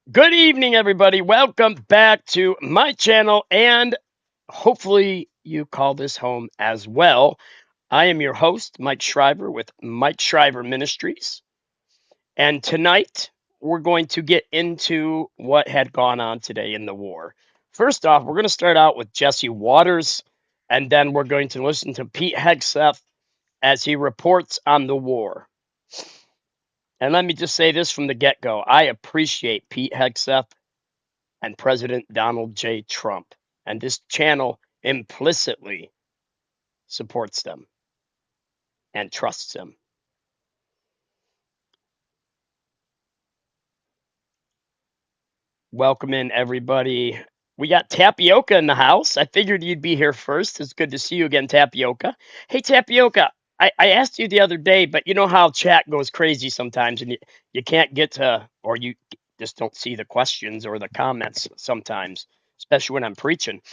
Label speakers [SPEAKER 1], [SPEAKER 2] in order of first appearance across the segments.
[SPEAKER 1] Good evening, everybody. Welcome back to my channel, and hopefully, you call this home as well. I am your host, Mike Shriver, with Mike Shriver Ministries. And tonight, we're going to get into what had gone on today in the war. First off, we're going to start out with Jesse Waters, and then we're going to listen to Pete Hegseth as he reports on the war. And let me just say this from the get go, I appreciate Pete Hegseth and President Donald J. Trump. And this channel implicitly supports them and trusts them. Welcome in, everybody. We got Tapioca in the house. I figured you'd be here first. It's good to see you again, Tapioca. Hey, Tapioca, I asked you the other day, but you know how chat goes crazy sometimes, and you can't get to, or you just don't see the questions or the comments sometimes, especially when I'm preaching.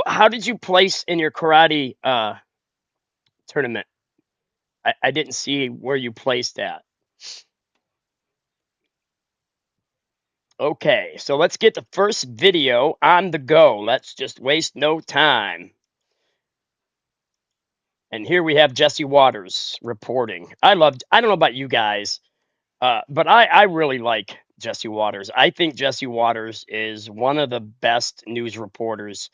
[SPEAKER 1] How did you place in your karate tournament? I didn't see where you placed at. Okay, so let's get the first video on the go. Let's just waste no time. And here we have Jesse Waters reporting. I don't know about you guys, but I really like Jesse Waters. I think Jesse Waters is one of the best news reporters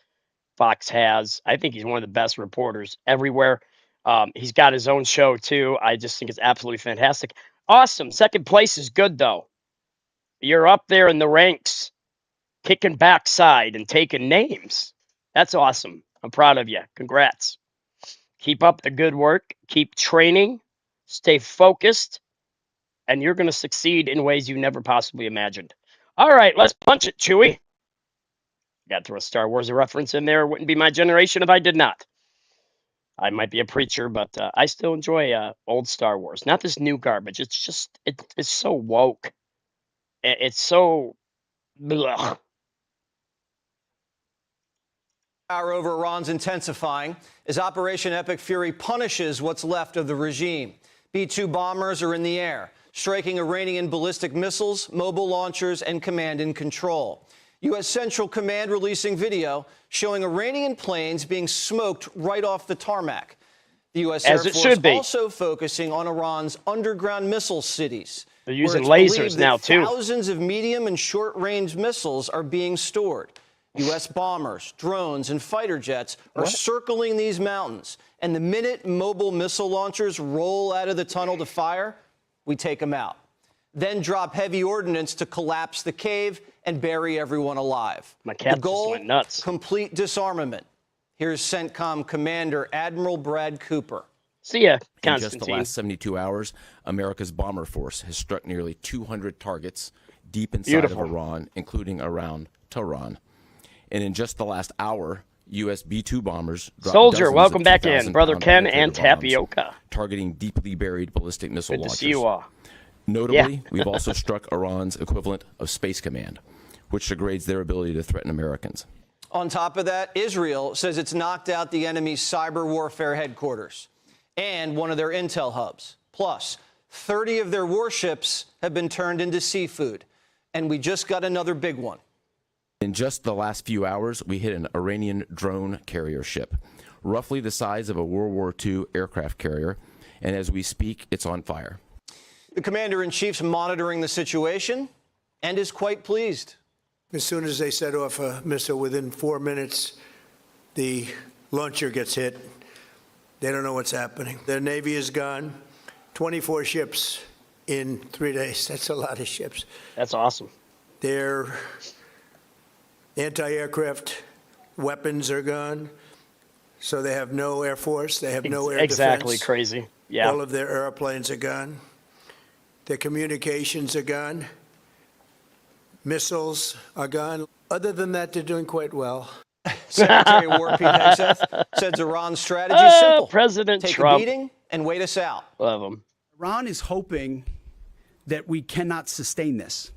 [SPEAKER 1] Fox has. I think he's one of the best reporters everywhere. He's got his own show too. I just think it's absolutely fantastic. Awesome. Second place is good though. You're up there in the ranks, kicking backside and taking names. That's awesome. I'm proud of you. Congrats. Keep up the good work. Keep training. Stay focused. And you're going to succeed in ways you never possibly imagined. All right, let's punch it, Chewie. Got to throw a Star Wars reference in there. It wouldn't be my generation if I did not. I might be a preacher, but I still enjoy old Star Wars. Not this new garbage. It's just, it's so woke. It's so... Blah.
[SPEAKER 2] Power over Iran's intensifying as Operation Epic Fury punishes what's left of the regime. B-2 bombers are in the air, striking Iranian ballistic missiles, mobile launchers, and command and control. U.S. Central Command releasing video showing Iranian planes being smoked right off the tarmac. The U.S. Air Force also focusing on Iran's underground missile cities.
[SPEAKER 1] They're using lasers now, too.
[SPEAKER 2] Thousands of medium and short-range missiles are being stored. U.S. bombers, drones, and fighter jets are circling these mountains. And the minute mobile missile launchers roll out of the tunnel to fire, we take them out. Then drop heavy ordnance to collapse the cave and bury everyone alive.
[SPEAKER 1] My cat just went nuts.
[SPEAKER 2] Complete disarmament. Here's CENTCOM Commander Admiral Brad Cooper.
[SPEAKER 1] See ya,
[SPEAKER 3] Constantine. In just the last 72 hours, America's bomber force has struck nearly 200 targets deep inside of Iran, including around Tehran. And in just the last hour, U.S. B-2 bombers dropped
[SPEAKER 1] Soldier, welcome back in, Brother Ken and Tapioca.
[SPEAKER 3] Targeting deeply buried ballistic missile launchers.
[SPEAKER 1] Good to see you all.
[SPEAKER 3] Notably, we've also struck Iran's equivalent of Space Command, which degrades their ability to threaten Americans.
[SPEAKER 2] On top of that, Israel says it's knocked out the enemy's cyber warfare headquarters and one of their intel hubs. Plus, 30 of their warships have been turned into seafood. And we just got another big one.
[SPEAKER 3] In just the last few hours, we hit an Iranian drone carrier ship, roughly the size of a World War II aircraft carrier, and as we speak, it's on fire.
[SPEAKER 2] The commander-in-chief's monitoring the situation and is quite pleased.
[SPEAKER 4] As soon as they set off a missile, within 4 minutes, the launcher gets hit. They don't know what's happening. Their Navy is gone. 24 ships in 3 days. That's a lot of ships.
[SPEAKER 1] That's awesome.
[SPEAKER 4] Their anti-aircraft weapons are gone. So they have no Air Force. They have no air defense.
[SPEAKER 1] Exactly, crazy. Yeah.
[SPEAKER 4] All of their airplanes are gone. Their communications are gone. Missiles are gone. Other than that, they're doing quite well.
[SPEAKER 2] Secretary of War Pete Hegseth says Iran's strategy is simple.
[SPEAKER 1] President
[SPEAKER 2] Take
[SPEAKER 1] Trump.
[SPEAKER 2] a beating and wait us out.
[SPEAKER 1] Love him.
[SPEAKER 5] Iran is hoping that we cannot sustain this,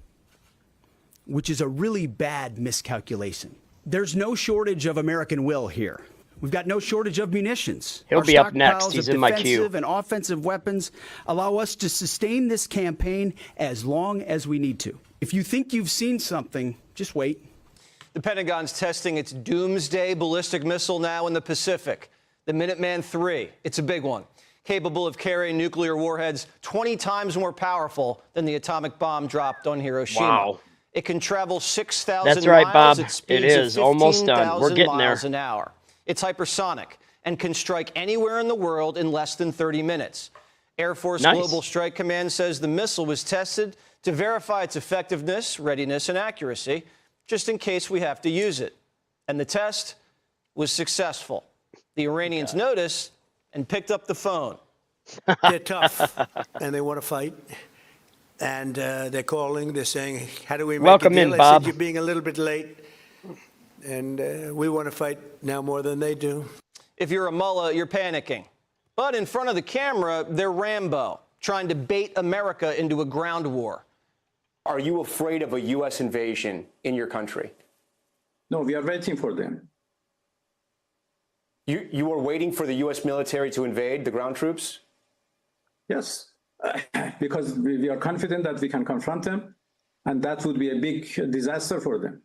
[SPEAKER 5] which is a really bad miscalculation. There's no shortage of American will here. We've got no shortage of munitions.
[SPEAKER 1] He'll be up next. He's in my queue.
[SPEAKER 5] Defensive and offensive weapons allow us to sustain this campaign as long as we need to. If you think you've seen something, just wait.
[SPEAKER 2] The Pentagon's testing its doomsday ballistic missile now in the Pacific, the Minuteman III. It's a big one, capable of carrying nuclear warheads 20 times more powerful than the atomic bomb dropped on Hiroshima.
[SPEAKER 1] Wow.
[SPEAKER 2] It can travel 6,000
[SPEAKER 1] That's right,
[SPEAKER 2] miles
[SPEAKER 1] Bob.
[SPEAKER 2] at speeds
[SPEAKER 1] It is
[SPEAKER 2] of
[SPEAKER 1] almost done. We're
[SPEAKER 2] 15,000
[SPEAKER 1] getting there.
[SPEAKER 2] miles an hour. It's hypersonic and can strike anywhere in the world in less than 30 minutes. Air Force
[SPEAKER 1] Nice.
[SPEAKER 2] Global Strike Command says the missile was tested to verify its effectiveness, readiness, and accuracy, just in case we have to use it. And the test was successful. The Iranians noticed and picked up the phone.
[SPEAKER 4] They're tough, and they want to fight. And they're calling. They're saying, how do we make
[SPEAKER 1] Welcome
[SPEAKER 4] a deal?
[SPEAKER 1] in,
[SPEAKER 4] I
[SPEAKER 1] Bob.
[SPEAKER 4] said, you're being a little bit late. And we want to fight now more than they do.
[SPEAKER 2] If you're a mullah, you're panicking. But in front of the camera, they're Rambo, trying to bait America into a ground war.
[SPEAKER 6] Are you afraid of a U.S. invasion in your country?
[SPEAKER 7] No, we are waiting for them.
[SPEAKER 6] You are waiting for the U.S. military to invade, the ground troops?
[SPEAKER 7] Yes, because we are confident that we can confront them, and that would be a big disaster for them.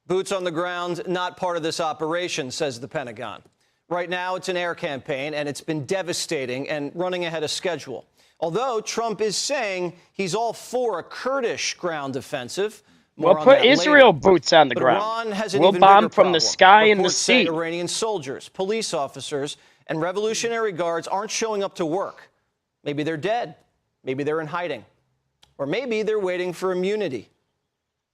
[SPEAKER 2] Boots on the ground, not part of this operation, says the Pentagon. Right now, it's an air campaign, and it's been devastating and running ahead of schedule. Although Trump is saying he's all for a Kurdish ground offensive.
[SPEAKER 1] We'll
[SPEAKER 2] More on
[SPEAKER 1] put
[SPEAKER 2] that
[SPEAKER 1] Israel
[SPEAKER 2] later.
[SPEAKER 1] boots on the
[SPEAKER 2] But
[SPEAKER 1] ground.
[SPEAKER 2] Iran has an
[SPEAKER 1] We'll
[SPEAKER 2] even
[SPEAKER 1] bomb
[SPEAKER 2] bigger
[SPEAKER 1] from the
[SPEAKER 2] problem.
[SPEAKER 1] sky and the
[SPEAKER 2] Reports say
[SPEAKER 1] sea.
[SPEAKER 2] Iranian soldiers, police officers, and Revolutionary Guards aren't showing up to work. Maybe they're dead. Maybe they're in hiding. Or maybe they're waiting for immunity.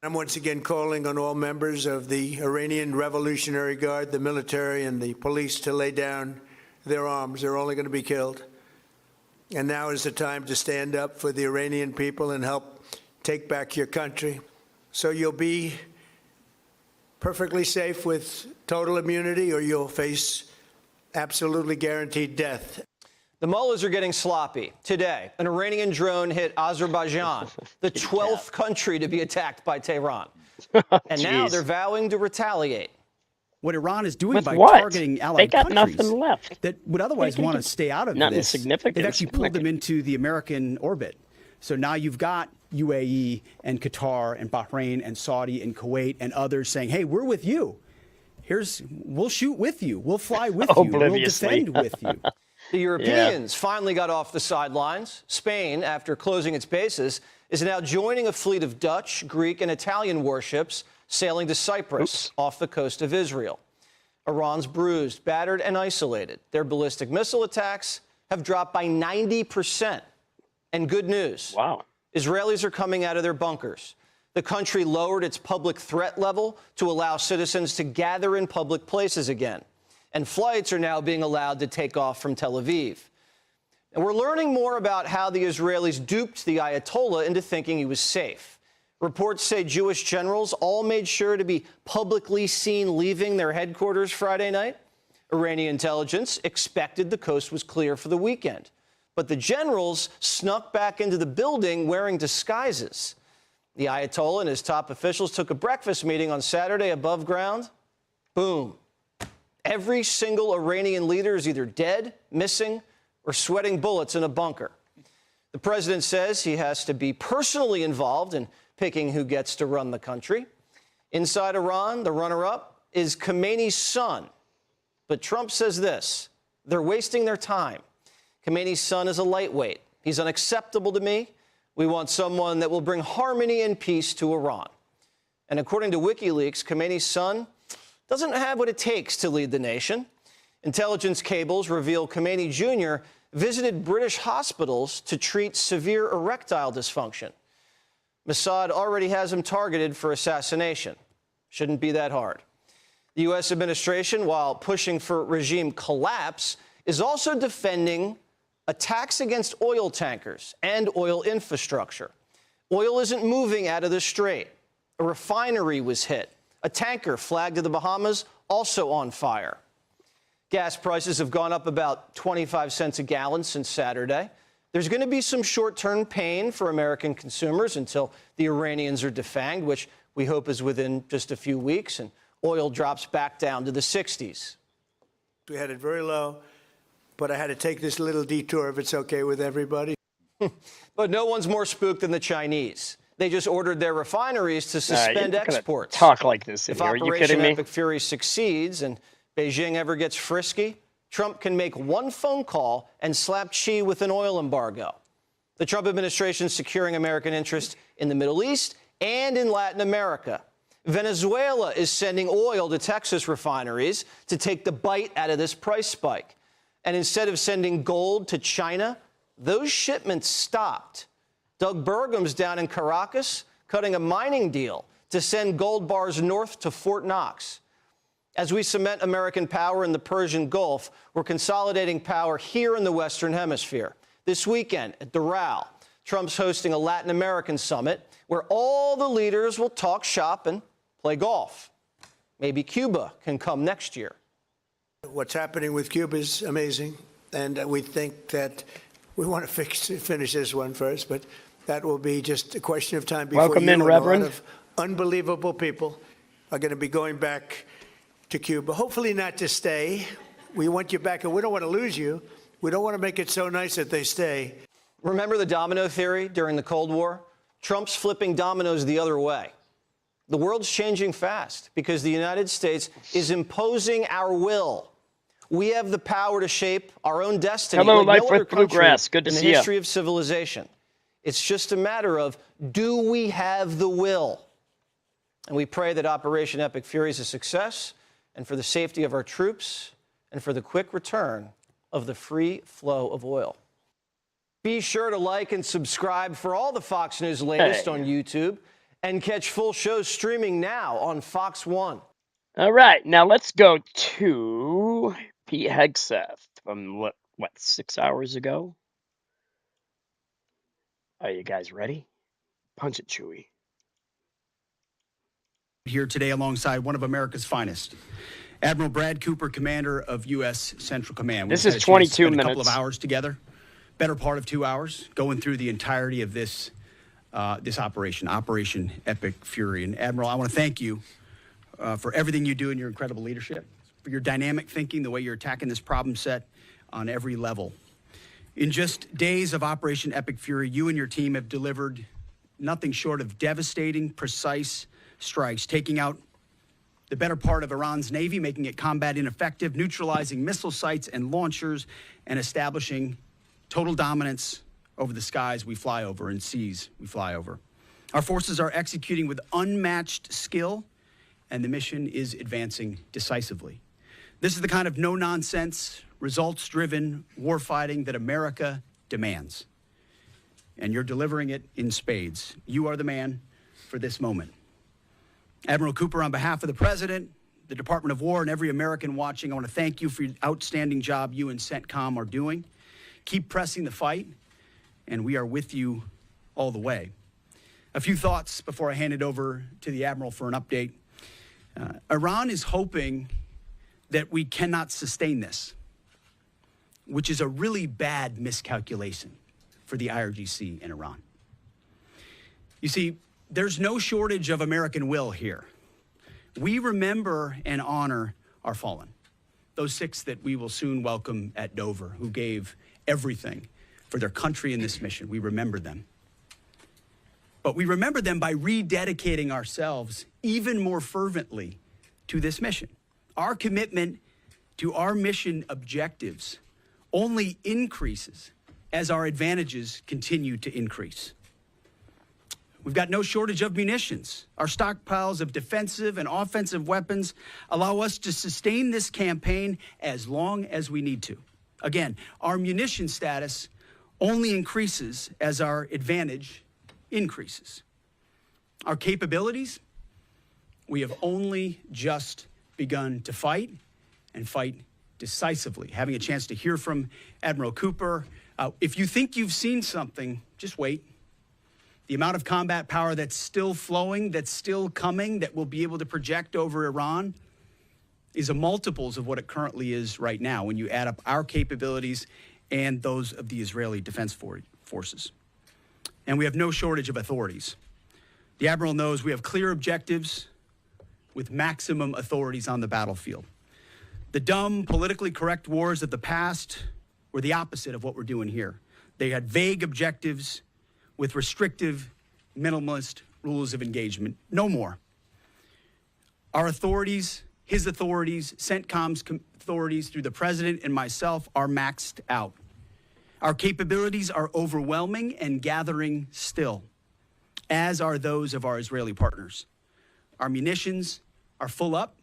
[SPEAKER 4] I'm once again calling on all members of the Iranian Revolutionary Guard, the military, and the police to lay down their arms. They're only going to be killed. And now is the time to stand up for the Iranian people and help take back your country. So you'll be perfectly safe with total immunity, or you'll face absolutely guaranteed death.
[SPEAKER 2] The mullahs are getting sloppy. Today, an Iranian drone hit Azerbaijan, the 12th country to be attacked by Tehran. And now
[SPEAKER 1] Jeez.
[SPEAKER 2] they're vowing to retaliate.
[SPEAKER 5] What Iran is doing
[SPEAKER 1] With
[SPEAKER 5] by
[SPEAKER 1] what?
[SPEAKER 5] targeting
[SPEAKER 1] They
[SPEAKER 5] allied
[SPEAKER 1] got
[SPEAKER 5] countries
[SPEAKER 1] nothing left.
[SPEAKER 5] that would otherwise
[SPEAKER 1] They can
[SPEAKER 5] want to
[SPEAKER 1] do
[SPEAKER 5] stay out of
[SPEAKER 1] nothing
[SPEAKER 5] this,
[SPEAKER 1] significant.
[SPEAKER 5] they've actually pulled them into the American orbit. So now you've got UAE and Qatar and Bahrain and Saudi and Kuwait and others saying, hey, we're with you. We'll shoot with you. We'll fly with you. We'll
[SPEAKER 1] Obliviously.
[SPEAKER 5] defend with you.
[SPEAKER 2] The Europeans finally got off the sidelines. Spain, after closing its bases, is now joining a fleet of Dutch, Greek, and Italian warships sailing to Cyprus off the coast of Israel. Iran's bruised, battered, and isolated. Their ballistic missile attacks have dropped by 90%. And good news.
[SPEAKER 1] Wow.
[SPEAKER 2] Israelis are coming out of their bunkers. The country lowered its public threat level to allow citizens to gather in public places again. And flights are now being allowed to take off from Tel Aviv. And we're learning more about how the Israelis duped the Ayatollah into thinking he was safe. Reports say Jewish generals all made sure to be publicly seen leaving their headquarters Friday night. Iranian intelligence expected the coast was clear for the weekend. But the generals snuck back into the building wearing disguises. The Ayatollah and his top officials took a breakfast meeting on Saturday above ground. Boom. Every single Iranian leader is either dead, missing, or sweating bullets in a bunker. The president says he has to be personally involved in picking who gets to run the country. Inside Iran, the runner-up is Khomeini's son. But Trump says this: they're wasting their time. Khomeini's son is a lightweight. He's unacceptable to me. We want someone that will bring harmony and peace to Iran. And according to WikiLeaks, Khomeini's son doesn't have what it takes to lead the nation. Intelligence cables reveal Khomeini Jr. visited British hospitals to treat severe erectile dysfunction. Mossad already has him targeted for assassination. Shouldn't be that hard. The U.S. administration, while pushing for regime collapse, is also defending attacks against oil tankers and oil infrastructure. Oil isn't moving out of the strait. A refinery was hit. A tanker flagged to the Bahamas, also on fire. Gas prices have gone up about 25 cents a gallon since Saturday. There's going to be some short-term pain for American consumers until the Iranians are defanged, which we hope is within just a few weeks, and oil drops back down to the 60s.
[SPEAKER 4] We had it very low, but I had to take this little detour if it's okay with everybody.
[SPEAKER 2] But no one's more spooked than the Chinese. They just ordered their refineries to
[SPEAKER 1] You're
[SPEAKER 2] suspend
[SPEAKER 1] not gonna
[SPEAKER 2] exports.
[SPEAKER 1] talk like this in
[SPEAKER 2] If
[SPEAKER 1] here. Are you
[SPEAKER 2] Operation
[SPEAKER 1] kidding me?
[SPEAKER 2] Epic Fury succeeds and Beijing ever gets frisky, Trump can make one phone call and slap Xi with an oil embargo. The Trump administration is securing American interest in the Middle East and in Latin America. Venezuela is sending oil to Texas refineries to take the bite out of this price spike. And instead of sending gold to China, those shipments stopped. Doug Burgum's down in Caracas cutting a mining deal to send gold bars north to Fort Knox. As we cement American power in the Persian Gulf, we're consolidating power here in the Western Hemisphere. This weekend at Doral, Trump's hosting a Latin American summit where all the leaders will talk shop and play golf. Maybe Cuba can come next year.
[SPEAKER 4] What's happening with Cuba is amazing, and we think that we want to finish this one first, but that will be just a question of time before
[SPEAKER 1] Welcome
[SPEAKER 4] you
[SPEAKER 1] in,
[SPEAKER 4] and
[SPEAKER 1] Reverend.
[SPEAKER 4] a lot of unbelievable people are going to be going back to Cuba. Hopefully not to stay. We want you back, and we don't want to lose you. We don't want to make it so nice that they stay.
[SPEAKER 2] Remember the domino theory during the Cold War? Trump's flipping dominoes the other way. The world's changing fast because the United States is imposing our will. We have the power to shape our own destiny.
[SPEAKER 1] Hello,
[SPEAKER 2] like
[SPEAKER 1] Life
[SPEAKER 2] no
[SPEAKER 1] with
[SPEAKER 2] other country
[SPEAKER 1] Bluegrass. Good to
[SPEAKER 2] in the
[SPEAKER 1] see ya.
[SPEAKER 2] history of civilization. It's just a matter of, do we have the will? And we pray that Operation Epic Fury is a success, and for the safety of our troops, and for the quick return of the free flow of oil. Be sure to like and subscribe for all the Fox News latest on YouTube, and catch full shows streaming now on Fox One.
[SPEAKER 1] All right, now let's go to Pete Hegseth from what 6 hours ago? Are you guys ready? Punch it, Chewy.
[SPEAKER 5] Here today alongside one of America's finest, Admiral Brad Cooper, commander of U.S. Central Command.
[SPEAKER 1] This
[SPEAKER 5] We've
[SPEAKER 1] is
[SPEAKER 5] had a chance to
[SPEAKER 1] 22
[SPEAKER 5] spend a couple of
[SPEAKER 1] minutes.
[SPEAKER 5] hours together, better part of 2 hours, going through the entirety of this Operation Epic Fury. And Admiral, I want to thank you for everything you do and your incredible leadership, for your dynamic thinking, the way you're attacking this problem set on every level. In just days of Operation Epic Fury, you and your team have delivered nothing short of devastating, precise strikes, taking out the better part of Iran's Navy, making it combat ineffective, neutralizing missile sites and launchers, and establishing total dominance over the skies we fly over and seas we fly over. Our forces are executing with unmatched skill, and the mission is advancing decisively. This is the kind of no-nonsense, results-driven warfighting that America demands. And you're delivering it in spades. You are the man for this moment. Admiral Cooper, on behalf of the President, the Department of War, and every American watching, I want to thank you for your outstanding job you and CENTCOM are doing. Keep pressing the fight, and we are with you all the way. A few thoughts before I hand it over to the Admiral for an update. Iran is hoping that we cannot sustain this, which is a really bad miscalculation for the IRGC in Iran. You see, there's no shortage of American will here. We remember and honor our fallen, those 6 that we will soon welcome at Dover, who gave everything for their country in this mission. We remember them. But we remember them by rededicating ourselves even more fervently to this mission. Our commitment to our mission objectives only increases as our advantages continue to increase. We've got no shortage of munitions. Our stockpiles of defensive and offensive weapons allow us to sustain this campaign as long as we need to. Again, our munition status only increases as our advantage increases. Our capabilities, we have only just begun to fight and fight decisively. Having a chance to hear from Admiral Cooper. If you think you've seen something, just wait. The amount of combat power that's still flowing, that's still coming, that we'll be able to project over Iran is a multiples of what it currently is right now when you add up our capabilities and those of the Israeli Defense Forces. And we have no shortage of authorities. The Admiral knows we have clear objectives with maximum authorities on the battlefield. The dumb, politically correct wars of the past were the opposite of what we're doing here. They had vague objectives with restrictive minimalist rules of engagement. No more. Our authorities, his authorities, CENTCOM's authorities through the president and myself are maxed out. Our capabilities are overwhelming and gathering still, as are those of our Israeli partners. Our munitions are full up,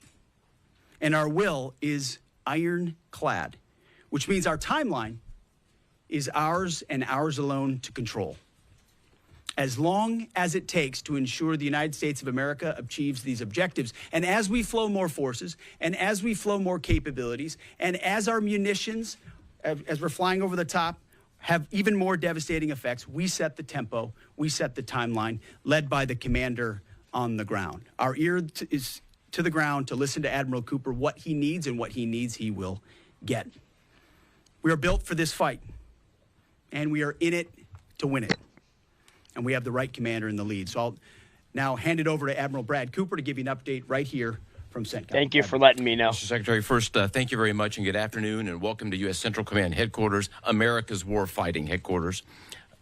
[SPEAKER 5] and our will is ironclad, which means our timeline is ours and ours alone to control. As long as it takes to ensure the United States of America achieves these objectives. And as we flow more forces, and as we flow more capabilities, and as our munitions, as we're flying over the top, have even more devastating effects, we set the tempo, we set the timeline, led by the commander on the ground. Our ear is to the ground to listen to Admiral Cooper. What he needs and what he needs, he will get. We are built for this fight, and we are in it to win it. And we have the right commander in the lead. So I'll now hand it over to Admiral Brad Cooper to give you an update right here from CENTCOM.
[SPEAKER 1] Thank you for letting me know.
[SPEAKER 3] Mr. Secretary, first, thank you very much and good afternoon, and welcome to U.S. Central Command Headquarters, America's War-Fighting Headquarters.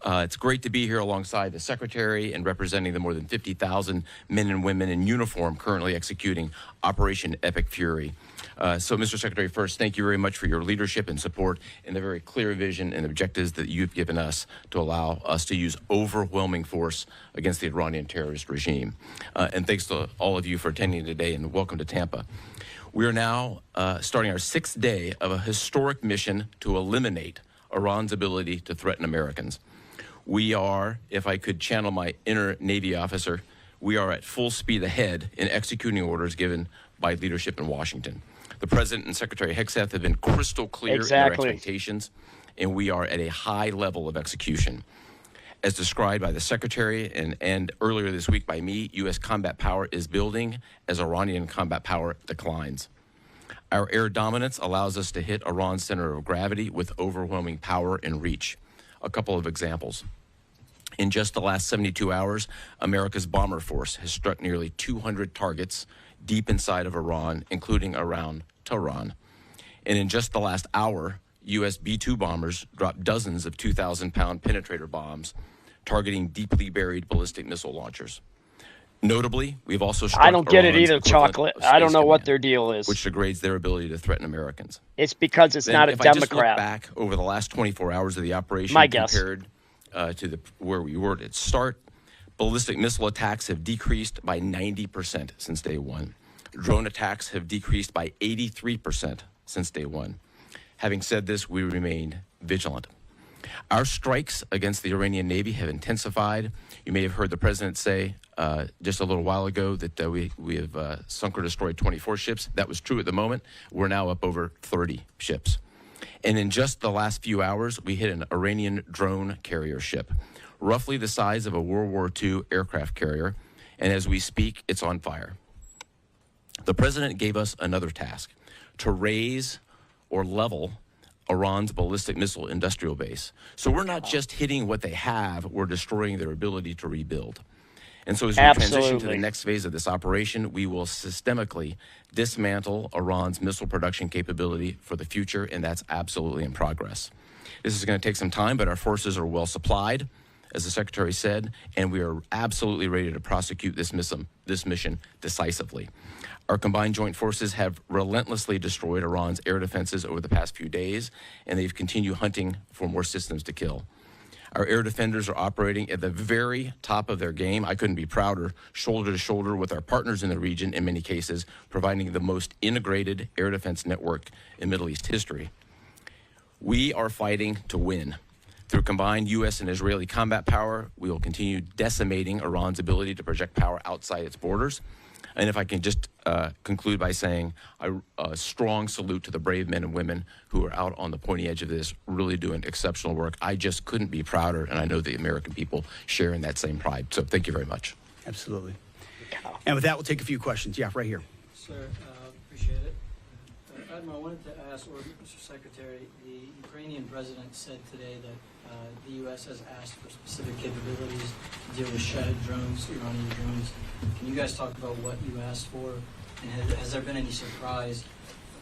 [SPEAKER 3] It's great to be here alongside the Secretary and representing the more than 50,000 men and women in uniform currently executing Operation Epic Fury. So, Mr. Secretary, first, thank you very much for your leadership and support and the very clear vision and objectives that you've given us to allow us to use overwhelming force against the Iranian terrorist regime. And thanks to all of you for attending today, and welcome to Tampa. We are now starting our 6th day of a historic mission to eliminate Iran's ability to threaten Americans. We are, if I could channel my inner Navy officer, we are at full speed ahead in executing orders given by leadership in Washington. The President and Secretary Hegseth have been crystal clear in their expectations, and we are at a high level of execution. As described by the Secretary and earlier this week by me, U.S. combat power is building as Iranian combat power declines. Our air dominance allows us to hit Iran's center of gravity with overwhelming power and reach. A couple of examples. In just the last 72 hours, America's bomber force has struck nearly 200 targets deep inside of Iran, including around Tehran. And in just the last hour, U.S. B-2 bombers dropped dozens of 2,000-pound penetrator bombs targeting deeply buried ballistic missile launchers. Notably, we've also struck
[SPEAKER 1] I don't get it
[SPEAKER 3] Iran's
[SPEAKER 1] either, Chocolate. I don't know what their
[SPEAKER 3] Command,
[SPEAKER 1] deal is.
[SPEAKER 3] which degrades their ability to threaten Americans.
[SPEAKER 1] It's because it's
[SPEAKER 3] Then
[SPEAKER 1] not a
[SPEAKER 3] if I just look
[SPEAKER 1] Democrat.
[SPEAKER 3] back over the last 24 hours of the operation
[SPEAKER 1] My guess.
[SPEAKER 3] compared to where we were at its start, ballistic missile attacks have decreased by 90% since day one. Drone attacks have decreased by 83% since day one. Having said this, we remain vigilant. Our strikes against the Iranian Navy have intensified. You may have heard the president say just a little while ago that we have sunk or destroyed 24 ships. That was true at the moment. We're now up over 30 ships. And in just the last few hours, we hit an Iranian drone carrier ship, roughly the size of a World War II aircraft carrier. And as we speak, it's on fire. The president gave us another task: to raise or level Iran's ballistic missile industrial base. So we're not just hitting what they have, we're destroying their ability to rebuild. And so as we transition to the next phase of this operation, we will systemically dismantle Iran's missile production capability for the future, and that's absolutely in progress. This is going to take some time, but our forces are well supplied, as the Secretary said, and we are absolutely ready to prosecute this mission decisively. Our combined joint forces have relentlessly destroyed Iran's air defenses over the past few days, and they've continued hunting for more systems to kill. Our air defenders are operating at the very top of their game. I couldn't be prouder, shoulder to shoulder with our partners in the region in many cases, providing the most integrated air defense network in Middle East history. We are fighting to win. Through combined U.S. and Israeli combat power, we will continue decimating Iran's ability to project power outside its borders. And if I can just conclude by saying a strong salute to the brave men and women who are out on the pointy edge of this, really doing exceptional work. I just couldn't be prouder, and I know the American people share in that same pride. So thank you very much.
[SPEAKER 5] Absolutely. And with that, we'll take a few questions. Yeah, right here.
[SPEAKER 8] Sir, appreciate it. Admiral, I wanted to ask, or Mr. Secretary, the Ukrainian president said today that the U.S. has asked for specific capabilities to deal with Shahid drones, Iranian drones. Can you guys talk about what you asked for, and has there been any surprises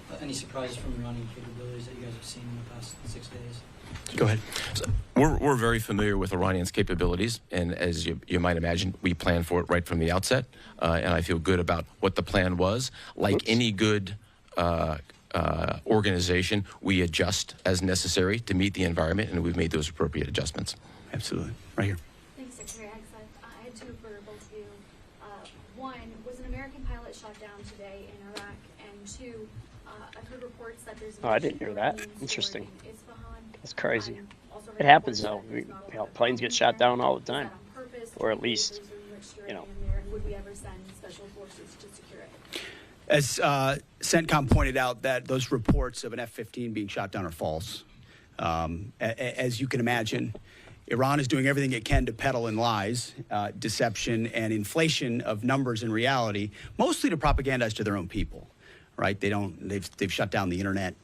[SPEAKER 8] from Iranian capabilities that you guys have seen in the past 6 days?
[SPEAKER 5] Go ahead.
[SPEAKER 3] So we're very familiar with Iranians' capabilities, and as you might imagine, we planned for it right from the outset, and I feel good about what the plan was. Like any good organization, we adjust as necessary to meet the environment, and we've made those appropriate adjustments.
[SPEAKER 5] Absolutely. Right here.
[SPEAKER 9] Thanks, Secretary Hegseth. I had two for both of you. One, was an American pilot shot down today in Iraq? And two, I've heard reports that there's
[SPEAKER 1] Oh, I didn't hear that. Interesting.
[SPEAKER 9] in Isfahan.
[SPEAKER 1] That's crazy.
[SPEAKER 9] Also heard
[SPEAKER 1] It happens
[SPEAKER 9] reports
[SPEAKER 1] though.
[SPEAKER 9] that there's not a lot of
[SPEAKER 1] Planes get
[SPEAKER 9] bombs
[SPEAKER 1] shot
[SPEAKER 9] there.
[SPEAKER 1] down all the
[SPEAKER 9] Is that
[SPEAKER 1] time,
[SPEAKER 9] on purpose?
[SPEAKER 1] or at
[SPEAKER 9] What
[SPEAKER 1] least,
[SPEAKER 9] users are enriched
[SPEAKER 1] you know.
[SPEAKER 9] uranium there? And would we ever send special forces to secure it?
[SPEAKER 5] As CENTCOM pointed out, that those reports of an F-15 being shot down are false. As you can imagine, Iran is doing everything it can to peddle in lies, deception, and inflation of numbers in reality, mostly to propagandize to their own people. Right? They've shut down the internet.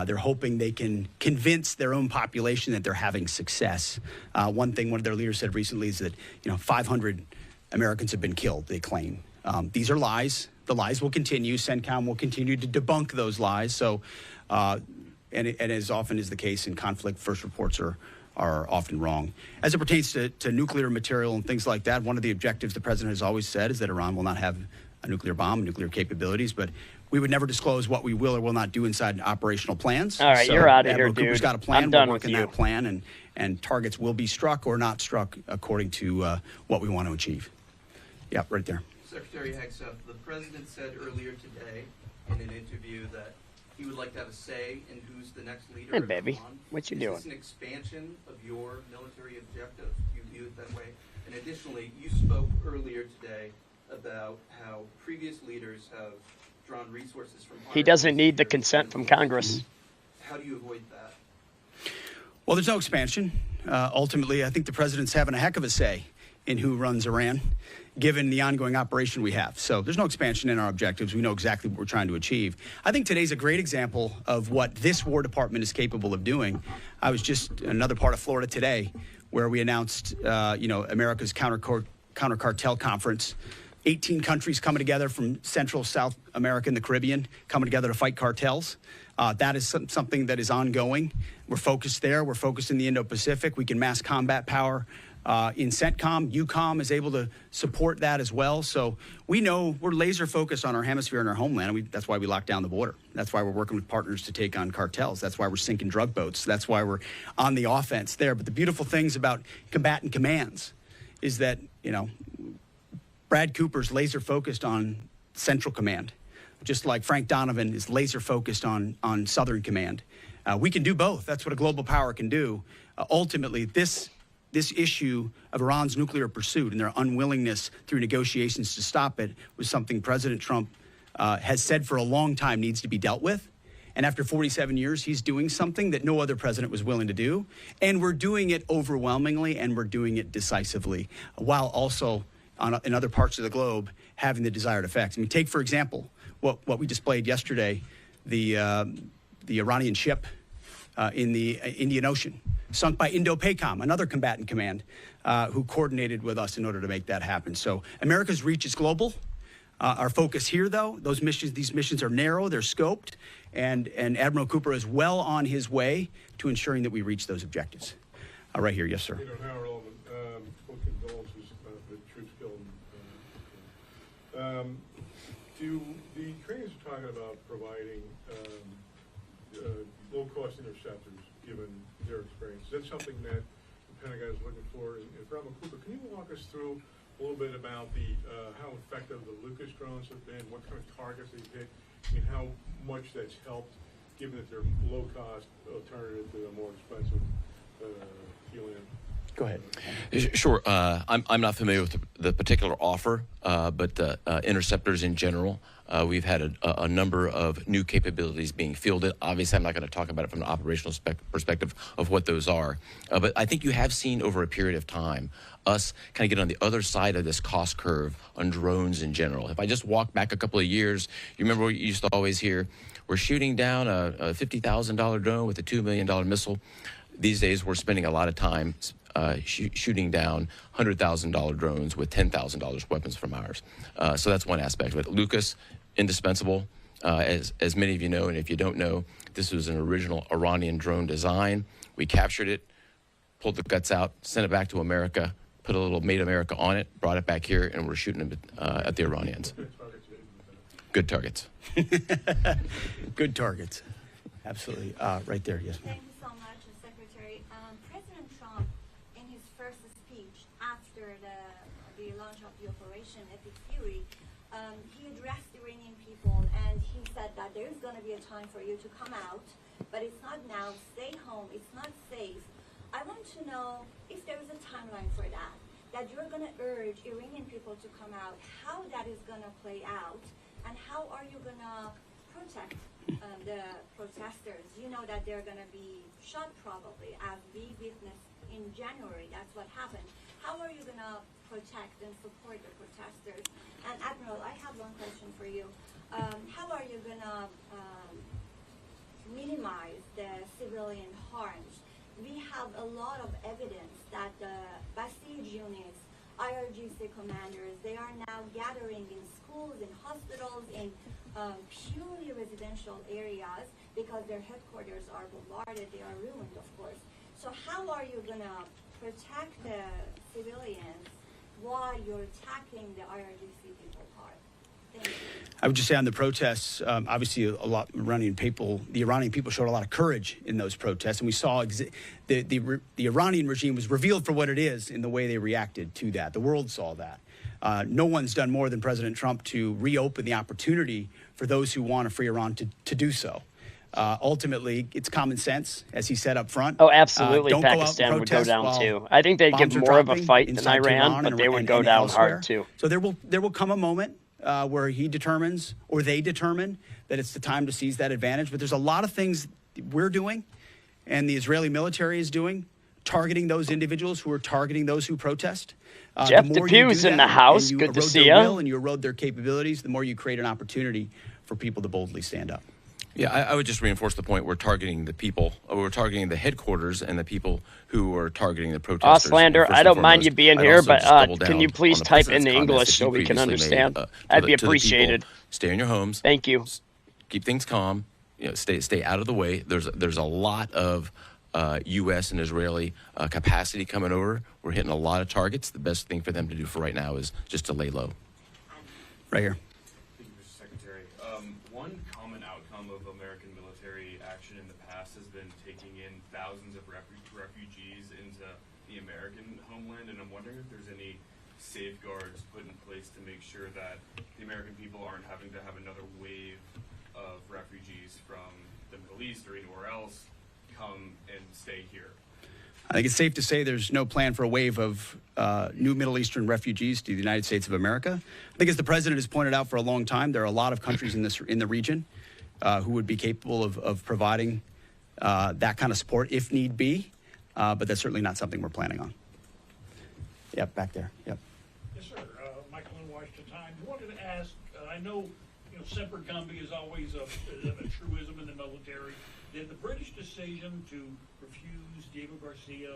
[SPEAKER 5] They're hoping they can convince their own population that they're having success. One thing one of their leaders said recently is that 500 Americans have been killed, they claim. These are lies. The lies will continue. CENTCOM will continue to debunk those lies. So, and as often is the case in conflict, first reports are often wrong. As it pertains to nuclear material and things like that, one of the objectives the president has always said is that Iran will not have a nuclear bomb, nuclear capabilities, but we would never disclose what we will or will not do inside operational plans.
[SPEAKER 1] All right, you're out of here,
[SPEAKER 5] Cooper's
[SPEAKER 1] dude.
[SPEAKER 5] got a plan.
[SPEAKER 1] I'm done
[SPEAKER 5] We're
[SPEAKER 1] with
[SPEAKER 5] working
[SPEAKER 1] you.
[SPEAKER 5] that plan, and targets will be struck or not struck according to what we want to achieve. Yeah, right there.
[SPEAKER 10] Secretary Hegseth, the president said earlier today in an interview that he would like to have a say in who's the next leader.
[SPEAKER 1] Hey,
[SPEAKER 10] of
[SPEAKER 1] baby,
[SPEAKER 10] Iran.
[SPEAKER 1] what you
[SPEAKER 10] Is
[SPEAKER 1] doing?
[SPEAKER 10] this an expansion of your military objective? Do you view it that way? And additionally, you spoke earlier today about how previous leaders have drawn resources from.
[SPEAKER 1] He doesn't need the consent from Congress.
[SPEAKER 10] How do you avoid that?
[SPEAKER 5] Well, there's no expansion. Ultimately, I think the president's having a heck of a say in who runs Iran, given the ongoing operation we have. So there's no expansion in our objectives. We know exactly what we're trying to achieve. I think today's a great example of what this War Department is capable of doing. I was just in another part of Florida today where we announced, America's counter-cartel conference. 18 countries coming together from Central, South America, and the Caribbean, coming together to fight cartels. That is something that is ongoing. We're focused there. We're focused in the Indo-Pacific. We can mass combat power in CENTCOM. EUCOM is able to support that as well. So we know we're laser focused on our hemisphere and our homeland. That's why we locked down the border. That's why we're working with partners to take on cartels. That's why we're sinking drug boats. That's why we're on the offense there. But the beautiful things about combatant commands is that, Brad Cooper's laser focused on Central Command, just like Frank Donovan is laser focused on Southern Command. We can do both. That's what a global power can do. Ultimately, this issue of Iran's nuclear pursuit and their unwillingness through negotiations to stop it was something President Trump has said for a long time needs to be dealt with. And after 47 years, he's doing something that no other president was willing to do. And we're doing it overwhelmingly, and we're doing it decisively, while also in other parts of the globe having the desired effects. I mean, take, for example, what we displayed yesterday, the Iranian ship in the Indian Ocean, sunk by Indo-PACOM, another combatant command, who coordinated with us in order to make that happen. So America's reach is global. Our focus here, though, these missions are narrow, they're scoped, and Admiral Cooper is well on his way to ensuring that we reach those objectives. Right here, yes, sir.
[SPEAKER 11] What condolences the troops killed. The Ukrainians are talking about providing low-cost interceptors, given their experience. Is that something that the Pentagon is looking for? And Admiral Cooper, can you walk us through a little bit about how effective the Lucas drones have been, what kind of targets they've hit, and how much that's helped, given that they're low-cost alternative to a more expensive helium?
[SPEAKER 5] Go ahead.
[SPEAKER 3] Sure. I'm not familiar with the particular offer, but interceptors in general, we've had a number of new capabilities being fielded. Obviously, I'm not going to talk about it from an operational perspective of what those are. But I think you have seen over a period of time us kind of get on the other side of this cost curve on drones in general. If I just walk back a couple of years, you remember what you used to always hear, we're shooting down a $50,000 drone with a $2 million missile. These days, we're spending a lot of time shooting down $100,000 drones with $10,000 weapons from ours. So that's one aspect of it. Lucas, indispensable. As many of you know, and if you don't know, this was an original Iranian drone design. We captured it, pulled the guts out, sent it back to America, put a little Made America on it, brought it back here, and we're shooting them at the Iranians. Good targets.
[SPEAKER 5] Good targets. Absolutely. Right there, yes.
[SPEAKER 12] Thank you so much, Secretary. President Trump, in his first speech after the launch of the Operation Epic Fury, he addressed Iranian people and he said that there is going to be a time for you to come out, but it's not now. Stay home. It's not safe. I want to know if there is a timeline for that you're going to urge Iranian people to come out, how that is going to play out, and how are you going to protect the protesters? You know that they're going to be shot probably, as we witnessed in January. That's what happened. How are you going to protect and support the protesters? And Admiral, I have one question for you. How are you going to minimize the civilian harms? We have a lot of evidence that the Basij units, IRGC commanders, they are now gathering in schools, in hospitals, in purely residential areas because their headquarters are bombarded, they are ruined, of course. So how are you going to protect the civilians while you're attacking the IRGC people hard? Thank you.
[SPEAKER 5] I would just say on the protests, obviously the Iranian people showed a lot of courage in those protests, and we saw the Iranian regime was revealed for what it is in the way they reacted to that. The world saw that. No one's done more than President Trump to reopen the opportunity for those who want a free Iran to do so. Ultimately, it's common sense, as he said up front.
[SPEAKER 1] Oh, absolutely.
[SPEAKER 5] Don't
[SPEAKER 1] Pakistan would go down too. I think they'd give more of a fight than Iran, but they would go down hard too.
[SPEAKER 5] So there will come a moment where he determines, or they determine, that it's the time to seize that advantage. But there's a lot of things we're doing and the Israeli military is doing, targeting those individuals who are targeting those who protest.
[SPEAKER 1] Jeff Depew's in the house. Good to see you.
[SPEAKER 5] And you erode their capabilities, the more you create an opportunity for people to boldly stand up.
[SPEAKER 3] Yeah, I would just reinforce the point. We're targeting the people. We're targeting the headquarters and the people who are targeting the protesters.
[SPEAKER 1] Oslander, I don't mind you being here, but can you please type in the English so we can understand? That'd be appreciated.
[SPEAKER 3] Stay in your homes.
[SPEAKER 1] Thank you.
[SPEAKER 3] Keep things calm. Stay out of the way. There's a lot of U.S. and Israeli capacity coming over. We're hitting a lot of targets. The best thing for them to do for right now is just to lay low.
[SPEAKER 5] Right here.
[SPEAKER 13] Thank you, Mr. Secretary. One common outcome of American military action in the past has been taking in thousands of refugees into the American homeland, and I'm wondering if there's any safeguards put in place to make sure that the American people aren't having to have another wave of refugees from the Middle East or anywhere else come and stay here.
[SPEAKER 5] I think it's safe to say there's no plan for a wave of new Middle Eastern refugees to the United States of America. I think, as the president has pointed out for a long time, there are a lot of countries in the region who would be capable of providing that kind of support if need be, but that's certainly not something we're planning on. Yep, back there. Yep.
[SPEAKER 14] Yes, sir. Michael in Washington Times. I wanted to ask, I know, semper gumby is always a truism in the military. Did the British decision to refuse Diego Garcia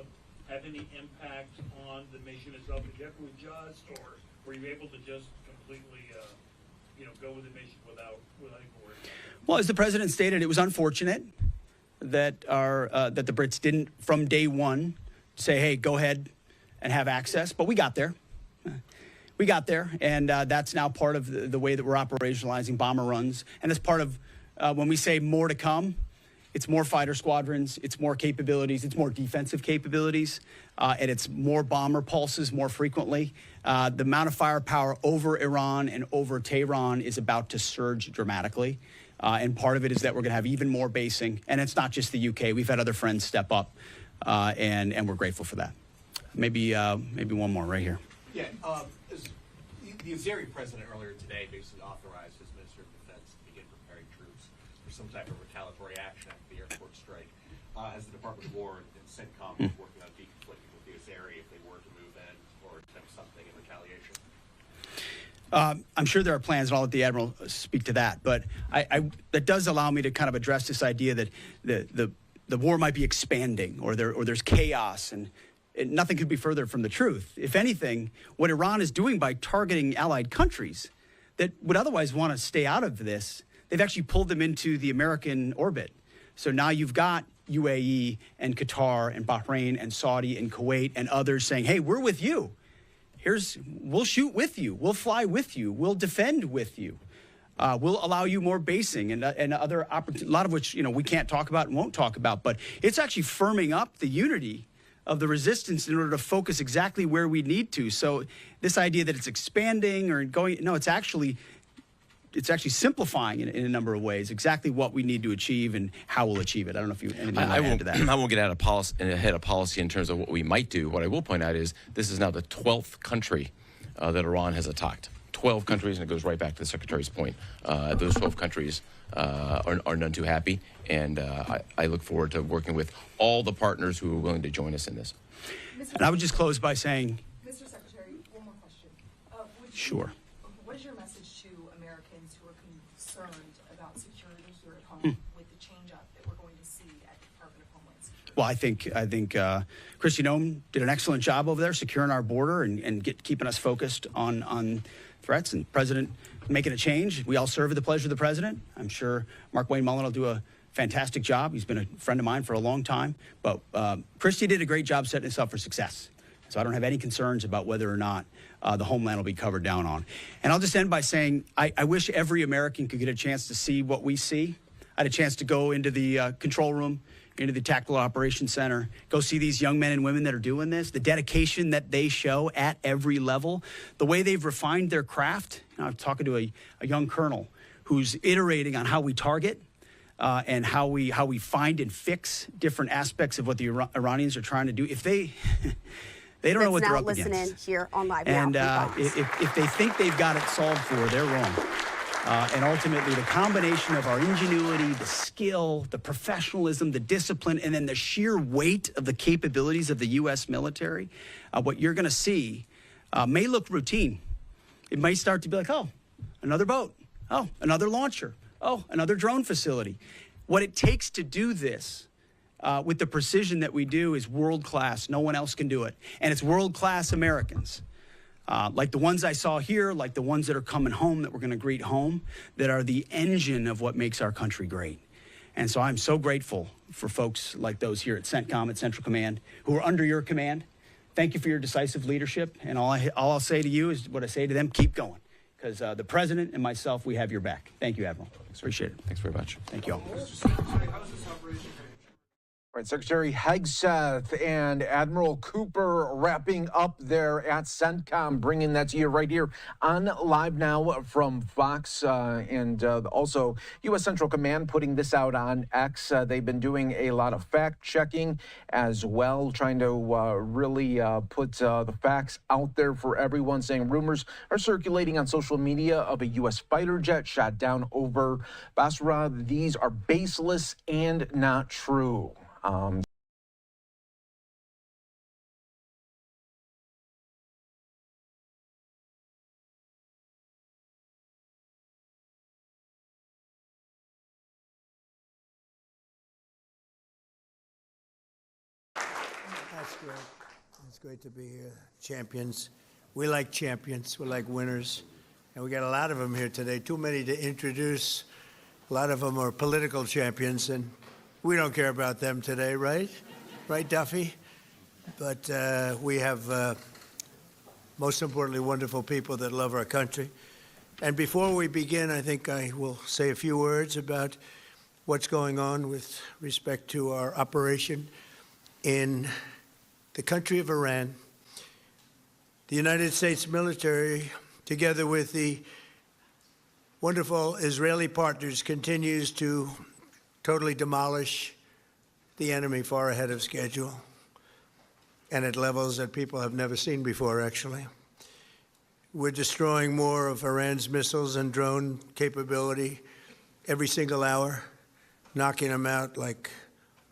[SPEAKER 14] have any impact on the mission itself? Did you have to adjust, or were you able to just completely, go with the mission without any worry?
[SPEAKER 5] Well, as the president stated, it was unfortunate that that the Brits didn't, from day one, say, "Hey, go ahead and have access." But we got there. We got there, and that's now part of the way that we're operationalizing bomber runs. And it's part of when we say more to come. It's more fighter squadrons, it's more capabilities, it's more defensive capabilities, and it's more bomber pulses more frequently. The amount of firepower over Iran and over Tehran is about to surge dramatically. And part of it is that we're going to have even more basing. And it's not just the UK. We've had other friends step up, and we're grateful for that. Maybe one more right here.
[SPEAKER 15] Yeah, the Azeri president earlier today basically authorized his Minister of Defense to begin preparing troops for some type of retaliatory action after the airport strike. Has the Department of War and CENTCOM working on deconflicting with the Azeri if they were to move in or attempt something in retaliation?
[SPEAKER 5] I'm sure there are plans, and I'll let the Admiral speak to that. But that does allow me to kind of address this idea that the war might be expanding, or there's chaos, and nothing could be further from the truth. If anything, what Iran is doing by targeting allied countries that would otherwise want to stay out of this, they've actually pulled them into the American orbit. So now you've got UAE and Qatar and Bahrain and Saudi and Kuwait and others saying, hey, we're with you. We'll shoot with you. We'll fly with you. We'll defend with you. We'll allow you more basing and other opportunities, a lot of which, we can't talk about and won't talk about. But it's actually firming up the unity of the resistance in order to focus exactly where we need to. So this idea that it's expanding or going, no, it's actually simplifying in a number of ways exactly what we need to achieve and how we'll achieve it. I don't know if you anything you want to add to that.
[SPEAKER 3] I won't get ahead of policy in terms of what we might do. What I will point out is this is now the 12th country that Iran has attacked. 12 countries, and it goes right back to the Secretary's point. Those 12 countries are none too happy, and I look forward to working with all the partners who are willing to join us in this.
[SPEAKER 5] And I would just close by saying,
[SPEAKER 16] Mr. Secretary, one more question.
[SPEAKER 5] Sure.
[SPEAKER 16] What is your message to Americans who are concerned about security here at home with the change-up that we're going to see at the Department of Homeland Security?
[SPEAKER 5] Well, I think Kristi Noem did an excellent job over there securing our border and keeping us focused on threats, and President making a change. We all serve at the pleasure of the President. I'm sure Mark Wayne Mullen will do a fantastic job. He's been a friend of mine for a long time. But Kristi did a great job setting us up for success. So I don't have any concerns about whether or not the homeland will be covered down on. And I'll just end by saying I wish every American could get a chance to see what we see. I had a chance to go into the control room, into the Tactical Operations Center, go see these young men and women that are doing this, the dedication that they show at every level, the way they've refined their craft. I'm talking to a young colonel who's iterating on how we target and how we find and fix different aspects of what the Iranians are trying to do. If they don't know what they're up against.
[SPEAKER 17] Listening here on Live
[SPEAKER 5] and
[SPEAKER 17] Now.
[SPEAKER 5] If they think they've got it solved for, they're wrong. And ultimately, the combination of our ingenuity, the skill, the professionalism, the discipline, and then the sheer weight of the capabilities of the U.S. military, what you're going to see may look routine. It may start to be like, oh, another boat. Oh, another launcher. Oh, another drone facility. What it takes to do this with the precision that we do is world-class. No one else can do it. And it's world-class Americans. Like the ones I saw here, like the ones that are coming home that we're going to greet home, that are the engine of what makes our country great. And so I'm so grateful for folks like those here at CENTCOM, at Central Command, who are under your command. Thank you for your decisive leadership. And all I'll say to you is what I say to them, keep going. Because the President and myself, we have your back. Thank you, Admiral. Appreciate it.
[SPEAKER 3] Thanks very much.
[SPEAKER 5] Thank you all.
[SPEAKER 18] All right, Secretary Hegseth and Admiral Cooper wrapping up there at CENTCOM, bringing that to you right here on Live Now from Fox and also U.S. Central Command putting this out on X. They've been doing a lot of fact-checking as well, trying to really put the facts out there for everyone, saying rumors are circulating on social media of a U.S. fighter jet shot down over Basra. These are baseless and not true.
[SPEAKER 4] That's great. It's great to be here. Champions. We like champions. We like winners. And we got a lot of them here today. Too many to introduce. A lot of them are political champions, and we don't care about them today, right? Right, Duffy? But we have, most importantly, wonderful people that love our country. And before we begin, I think I will say a few words about what's going on with respect to our operation in the country of Iran. The United States military, together with the wonderful Israeli partners, continues to totally demolish the enemy far ahead of schedule and at levels that people have never seen before, actually. We're destroying more of Iran's missiles and drone capability every single hour, knocking them out like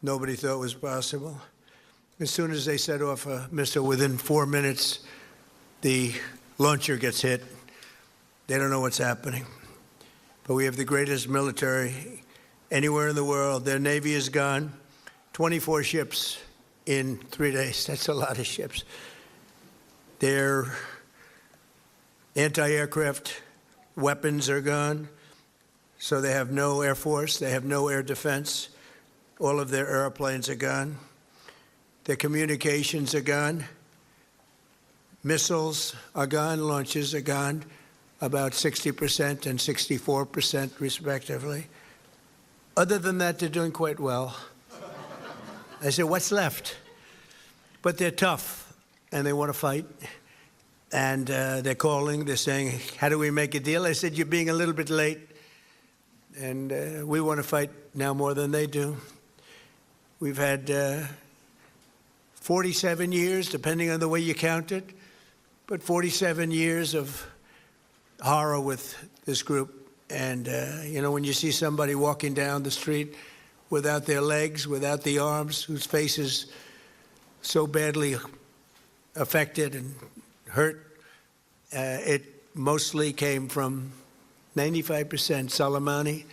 [SPEAKER 4] nobody thought was possible. As soon as they set off a missile, within 4 minutes, the launcher gets hit. They don't know what's happening. But we have the greatest military anywhere in the world. Their Navy is gone. 24 ships in 3 days. That's a lot of ships. Their anti-aircraft weapons are gone. So they have no air force. They have no air defense. All of their airplanes are gone. Their communications are gone. Missiles are gone. Launches are gone, about 60% and 64% respectively. Other than that, they're doing quite well. I said, what's left? But they're tough, and they want to fight. And they're calling, they're saying, how do we make a deal? I said, you're being a little bit late. And we want to fight now more than they do. We've had 47 years, depending on the way you count it, but 47 years of horror with this group. And, you know, when you see somebody walking down the street without their legs, without the arms, whose face is so badly affected and hurt, it mostly came from 95% Soleimani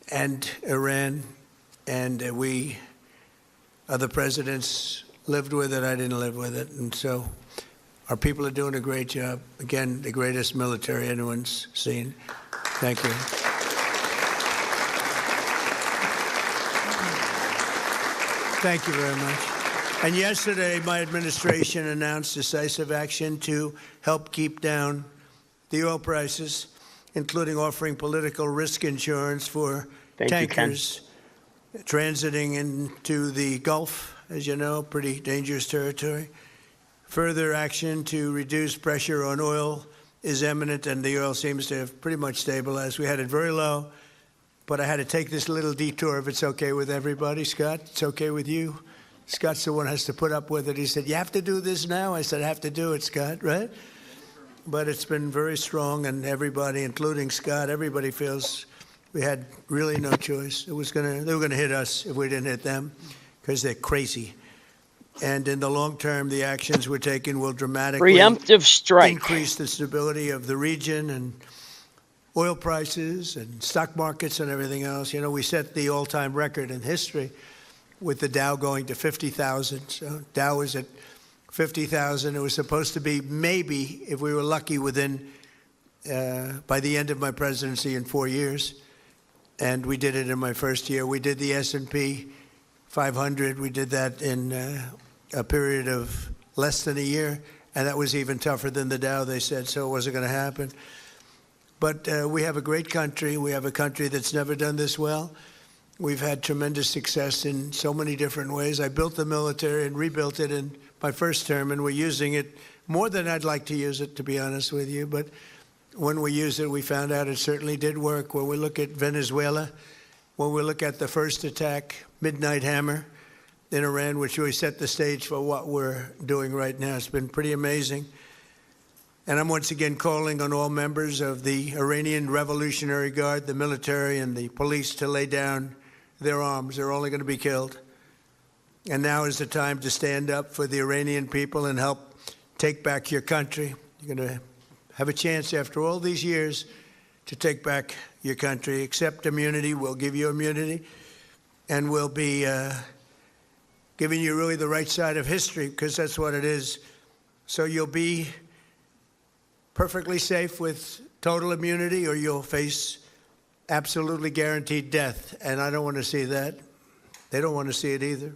[SPEAKER 4] and Iran, and we, other presidents, lived with it. I didn't live with it. And so our people are doing a great job. Again, the greatest military anyone's seen. Thank you. Thank you very much. And yesterday, my administration announced decisive action to help keep down the oil prices, including offering political risk insurance for tankers transiting into the Gulf, as you know, pretty dangerous territory. Further action to reduce pressure on oil is imminent, and the oil seems to have pretty much stabilized. We had it very low, but I had to take this little detour if it's okay with everybody. Scott, it's okay with you? Scott's the one who has to put up with it. He said, you have to do this now? I said, I have to do it, Scott, right? But it's been very strong, and everybody, including Scott, everybody feels we had really no choice. They were going to hit us if we didn't hit them, because they're crazy. And in the long term, the actions we're taking will dramatically
[SPEAKER 1] preemptive strike,
[SPEAKER 4] increase the stability of the region and oil prices and stock markets and everything else. You know, we set the all-time record in history with the Dow going to 50,000. So Dow was at 50,000. It was supposed to be maybe, if we were lucky, within by the end of my presidency in 4 years. And we did it in my first year. We did the S&P 500. We did that in a period of less than a year. And that was even tougher than the Dow, they said, so it wasn't going to happen. But we have a great country. We have a country that's never done this well. We've had tremendous success in so many different ways. I built the military and rebuilt it in my first term, and we're using it more than I'd like to use it, to be honest with you. But when we used it, we found out it certainly did work. When we look at Venezuela, when we look at the first attack, Midnight Hammer, in Iran, which really set the stage for what we're doing right now. It's been pretty amazing. And I'm once again calling on all members of the Iranian Revolutionary Guard, the military and the police, to lay down their arms. They're only going to be killed. And now is the time to stand up for the Iranian people and help take back your country. You're going to have a chance after all these years to take back your country. Accept immunity. We'll give you immunity. And we'll be giving you really the right side of history, because that's what it is. So you'll be perfectly safe with total immunity, or you'll face absolutely guaranteed death. And I don't want to see that. They don't want to see it either.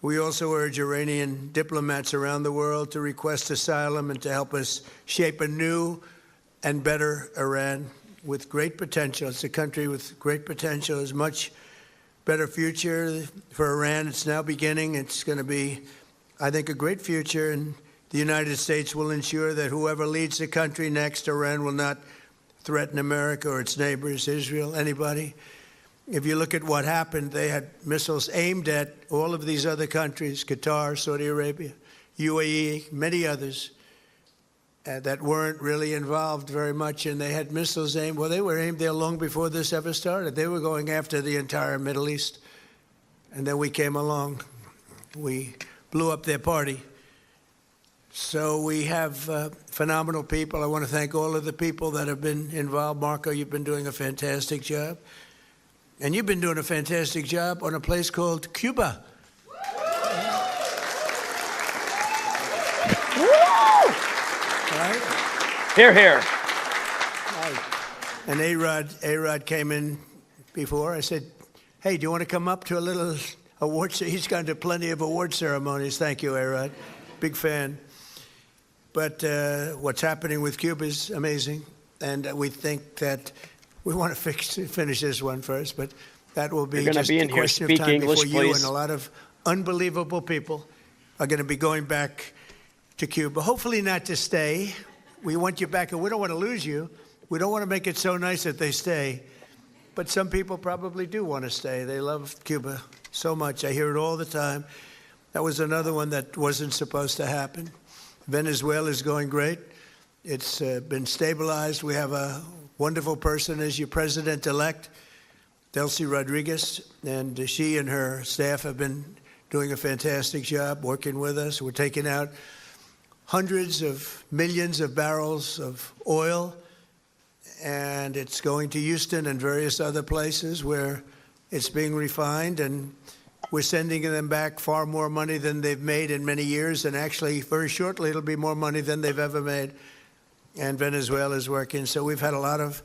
[SPEAKER 4] We also urge Iranian diplomats around the world to request asylum and to help us shape a new and better Iran with great potential. It's a country with great potential. There's much better future for Iran. It's now beginning. It's going to be, I think, a great future. And the United States will ensure that whoever leads the country next, Iran will not threaten America or its neighbors, Israel, anybody. If you look at what happened, they had missiles aimed at all of these other countries, Qatar, Saudi Arabia, UAE, many others that weren't really involved very much, and they had missiles aimed. Well, they were aimed there long before this ever started. They were going after the entire Middle East. And then we came along. We blew up their party. So we have phenomenal people. I want to thank all of the people that have been involved. Marco, you've been doing a fantastic job. And you've been doing a fantastic job on a place called Cuba. Right?
[SPEAKER 1] Hear, hear.
[SPEAKER 4] Right. And A-Rod came in before. I said, Hey, do you want to come up to a little award? He's gone to plenty of award ceremonies. Thank you, A-Rod. Big fan. But what's happening with Cuba is amazing. And we think that we want to finish this one first, but that will be just a question of time before you and a lot of unbelievable people are going to be going back to Cuba. Hopefully not to stay. We want you back, and we don't want to lose you. We don't want to make it so nice that they stay. But some people probably do want to stay. They love Cuba so much. I hear it all the time. That was another one that wasn't supposed to happen. Venezuela is going great. It's been stabilized. We have a wonderful person as your president-elect, Delcy Rodriguez, and she and her staff have been doing a fantastic job working with us. We're taking out hundreds of millions of barrels of oil, and it's going to Houston and various other places where it's being refined, and we're sending them back far more money than they've made in many years, and actually very shortly it'll be more money than they've ever made. And Venezuela is working. So we've had a lot of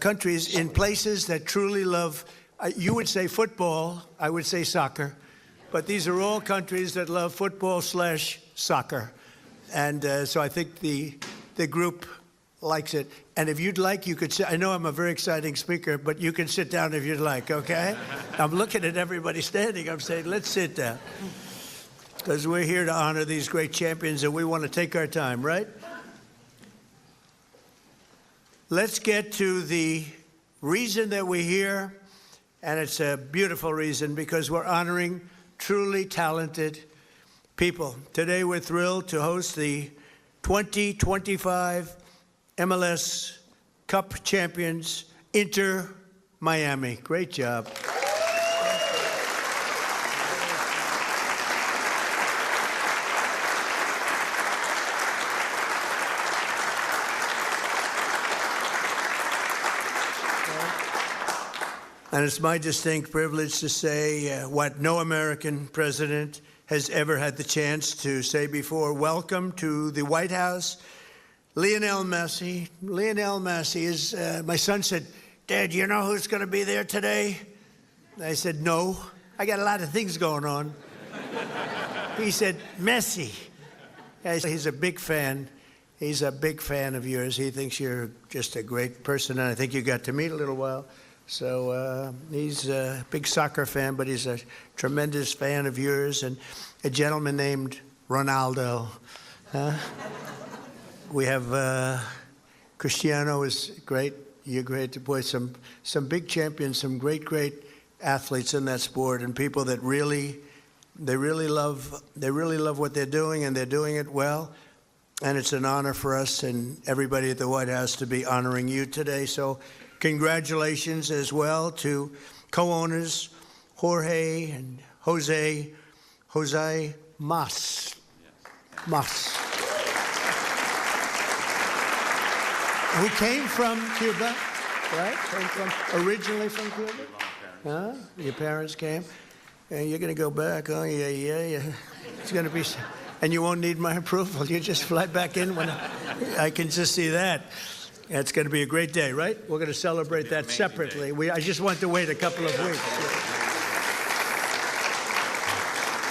[SPEAKER 4] countries in places that truly love, you would say football, I would say soccer, but these are all countries that love football/soccer. And so I think the group likes it. And if you'd like, you could sit. I know I'm a very exciting speaker, but you can sit down if you'd like, okay? I'm looking at everybody standing. I'm saying, let's sit down. Because we're here to honor these great champions, and we want to take our time, right? Let's get to the reason that we're here, and it's a beautiful reason because we're honoring truly talented people. Today we're thrilled to host the 2025 MLS Cup champions, Inter Miami. Great job. And it's my distinct privilege to say what no American president has ever had the chance to say before. Welcome to the White House, Lionel Messi. Lionel Messi is, my son said, Dad, you know who's going to be there today? I said, no, I got a lot of things going on. He said, Messi. He's a big fan. He's a big fan of yours. He thinks you're just a great person, and I think you got to meet a little while. So he's a big soccer fan, but he's a tremendous fan of yours, and a gentleman named Ronaldo. We have Cristiano is great. You're great. Boy, some big champions, some great athletes in that sport, and people that really love what they're doing, and they're doing it well. And it's an honor for us and everybody at the White House to be honoring you today. So congratulations as well to co-owners Jorge and Jose Mas. We came from Cuba, right? Originally from Cuba? Huh? Your parents came? And you're going to go back, oh, yeah. It's going to be, and you won't need my approval. You just fly back in when I can just see that. It's going to be a great day, right? We're going to celebrate that separately. I just want to wait a couple of weeks.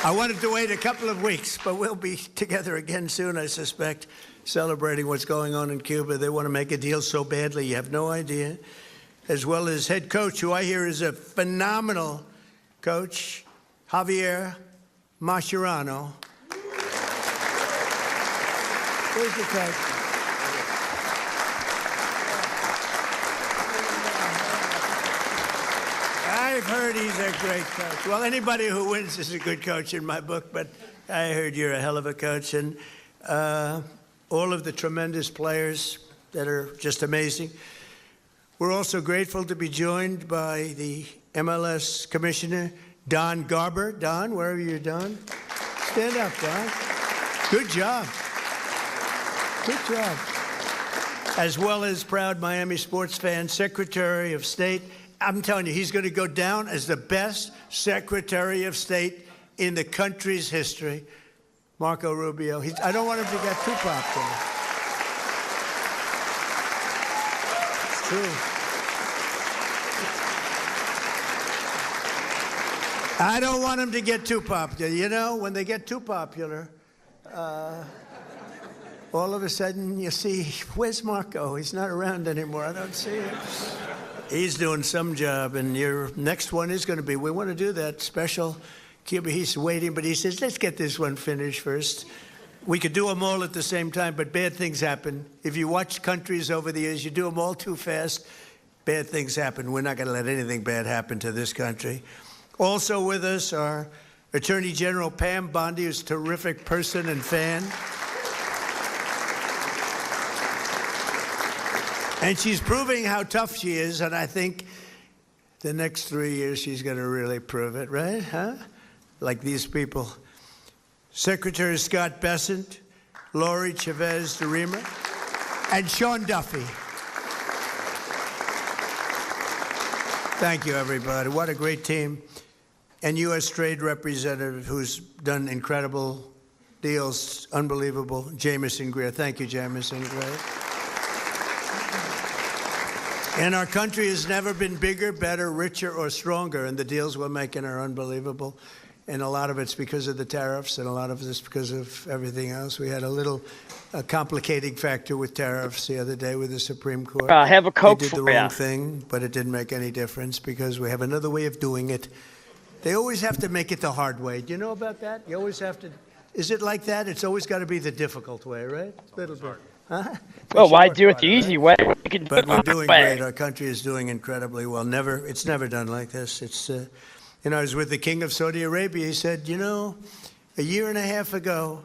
[SPEAKER 4] I wanted to wait a couple of weeks, but we'll be together again soon, I suspect, celebrating what's going on in Cuba. They want to make a deal so badly, you have no idea. As well as head coach, who I hear is a phenomenal coach, Javier Mascherano. Where's the coach? I've heard he's a great coach. Well, anybody who wins is a good coach in my book, but I heard you're a hell of a coach. And all of the tremendous players that are just amazing. We're also grateful to be joined by the MLS Commissioner, Don Garber. Don, where are you, Don? Stand up, Don. Good job. Good job. As well as proud Miami sports fan, Secretary of State. I'm telling you, he's going to go down as the best Secretary of State in the country's history, Marco Rubio. I don't want him to get too popular. It's true. I don't want them to get too popular. You know, when they get too popular, all of a sudden you see, where's Marco? He's not around anymore. I don't see him. He's doing some job, and your next one is going to be, we want to do that special Cuba. He's waiting, but he says, let's get this one finished first. We could do them all at the same time, but bad things happen. If you watch countries over the years, you do them all too fast, bad things happen. We're not going to let anything bad happen to this country. Also with us are Attorney General Pam Bondi, who's a terrific person and fan. And she's proving how tough she is, and I think the next 3 years she's going to really prove it, right? Huh? Like these people. Secretary Scott Bessent, Lori Chavez DeRima, and Sean Duffy. Thank you, everybody. What a great team. And U.S. Trade Representative who's done incredible deals, unbelievable, Jamieson Greer. Thank you, Jamieson Greer. And our country has never been bigger, better, richer, or stronger, and the deals we're making are unbelievable. And a lot of it's because of the tariffs, and a lot of it's because of everything else. We had a little complicating factor with tariffs the other day with the Supreme Court.
[SPEAKER 1] Have a Coke
[SPEAKER 4] They did the
[SPEAKER 1] for ya.
[SPEAKER 4] wrong thing, but it didn't make any difference because we have another way of doing it. They always have to make it the hard way. Do you know about that? You always have to. Is it like that? It's always got to be the difficult way, right? A little bit. Huh?
[SPEAKER 1] Well, why do it the easy way? We can do
[SPEAKER 4] But
[SPEAKER 1] it
[SPEAKER 4] we're
[SPEAKER 1] the
[SPEAKER 4] doing
[SPEAKER 1] hard way.
[SPEAKER 4] great. Our country is doing incredibly well. It's never done like this. It's, you know, I was with the King of Saudi Arabia. He said, you know, a year and a half ago,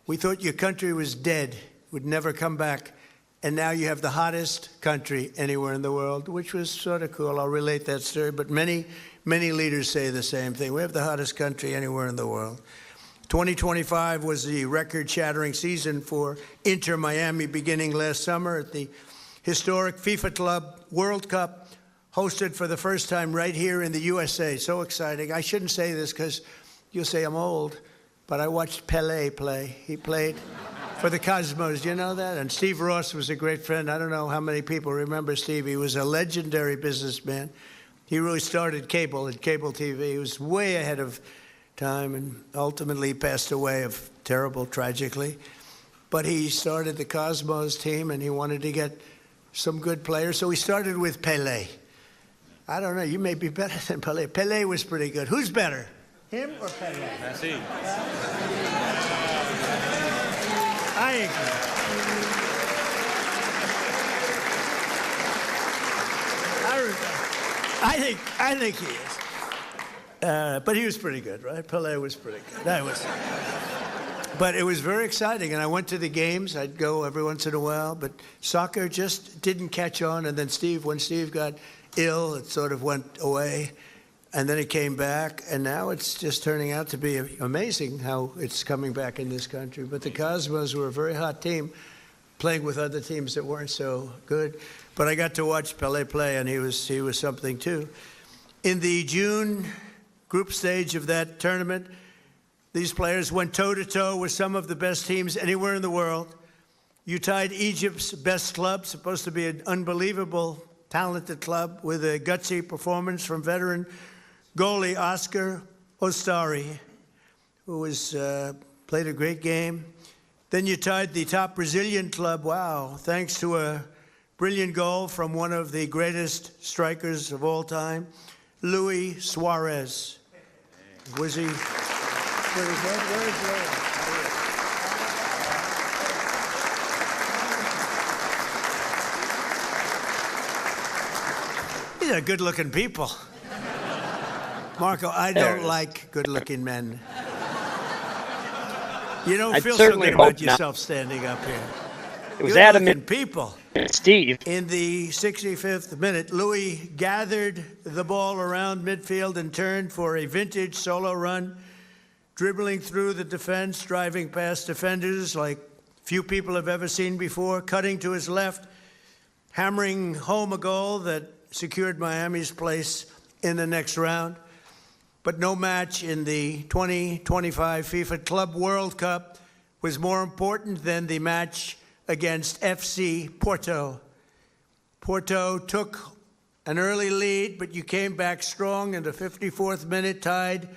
[SPEAKER 4] we thought your country was dead, would never come back. And now you have the hottest country anywhere in the world, which was sort of cool. I'll relate that story. But many leaders say the same thing. We have the hottest country anywhere in the world. 2025 was the record-shattering season for Inter Miami beginning last summer at the historic FIFA Club World Cup, hosted for the first time right here in the USA. So exciting. I shouldn't say this because you'll say I'm old, but I watched Pelé play. He played for the Cosmos. Do you know that? And Steve Ross was a great friend. I don't know how many people remember Steve. He was a legendary businessman. He really started cable and cable TV. He was way ahead of time and ultimately passed away tragically. But he started the Cosmos team and he wanted to get some good players. So he started with Pelé. I don't know, you may be better than Pelé. Pelé was pretty good. Who's better, him or Pelé?
[SPEAKER 13] Merci.
[SPEAKER 4] I agree. I think he is. But he was pretty good, right? Pelé was pretty good. But it was very exciting, and I went to the games. I'd go every once in a while, but soccer just didn't catch on. And then when Steve got ill, it sort of went away, and then it came back, and now it's just turning out to be amazing how it's coming back in this country. But the Cosmos were a very hot team, playing with other teams that weren't so good. But I got to watch Pelé play, and he was something too. In the June group stage of that tournament, these players went toe-to-toe with some of the best teams anywhere in the world. You tied Egypt's best club, supposed to be an unbelievable, talented club, with a gutsy performance from veteran goalie Oscar Ostari, who played a great game. Then you tied the top Brazilian club, wow, thanks to a brilliant goal from one of the greatest strikers of all time, Luis Suarez. Was he pretty good? Where is Luis? These are good-looking people. Marco, I don't like good-looking men. You don't feel so good about yourself standing up here.
[SPEAKER 1] It was Adam
[SPEAKER 4] and people.
[SPEAKER 1] Steve.
[SPEAKER 4] In the 65th minute, Louis gathered the ball around midfield and turned for a vintage solo run, dribbling through the defense, driving past defenders like few people have ever seen before, cutting to his left, hammering home a goal that secured Miami's place in the next round. But no match in the 2025 FIFA Club World Cup was more important than the match against FC Porto. Porto took an early lead, but you came back strong in the 54th minute, tied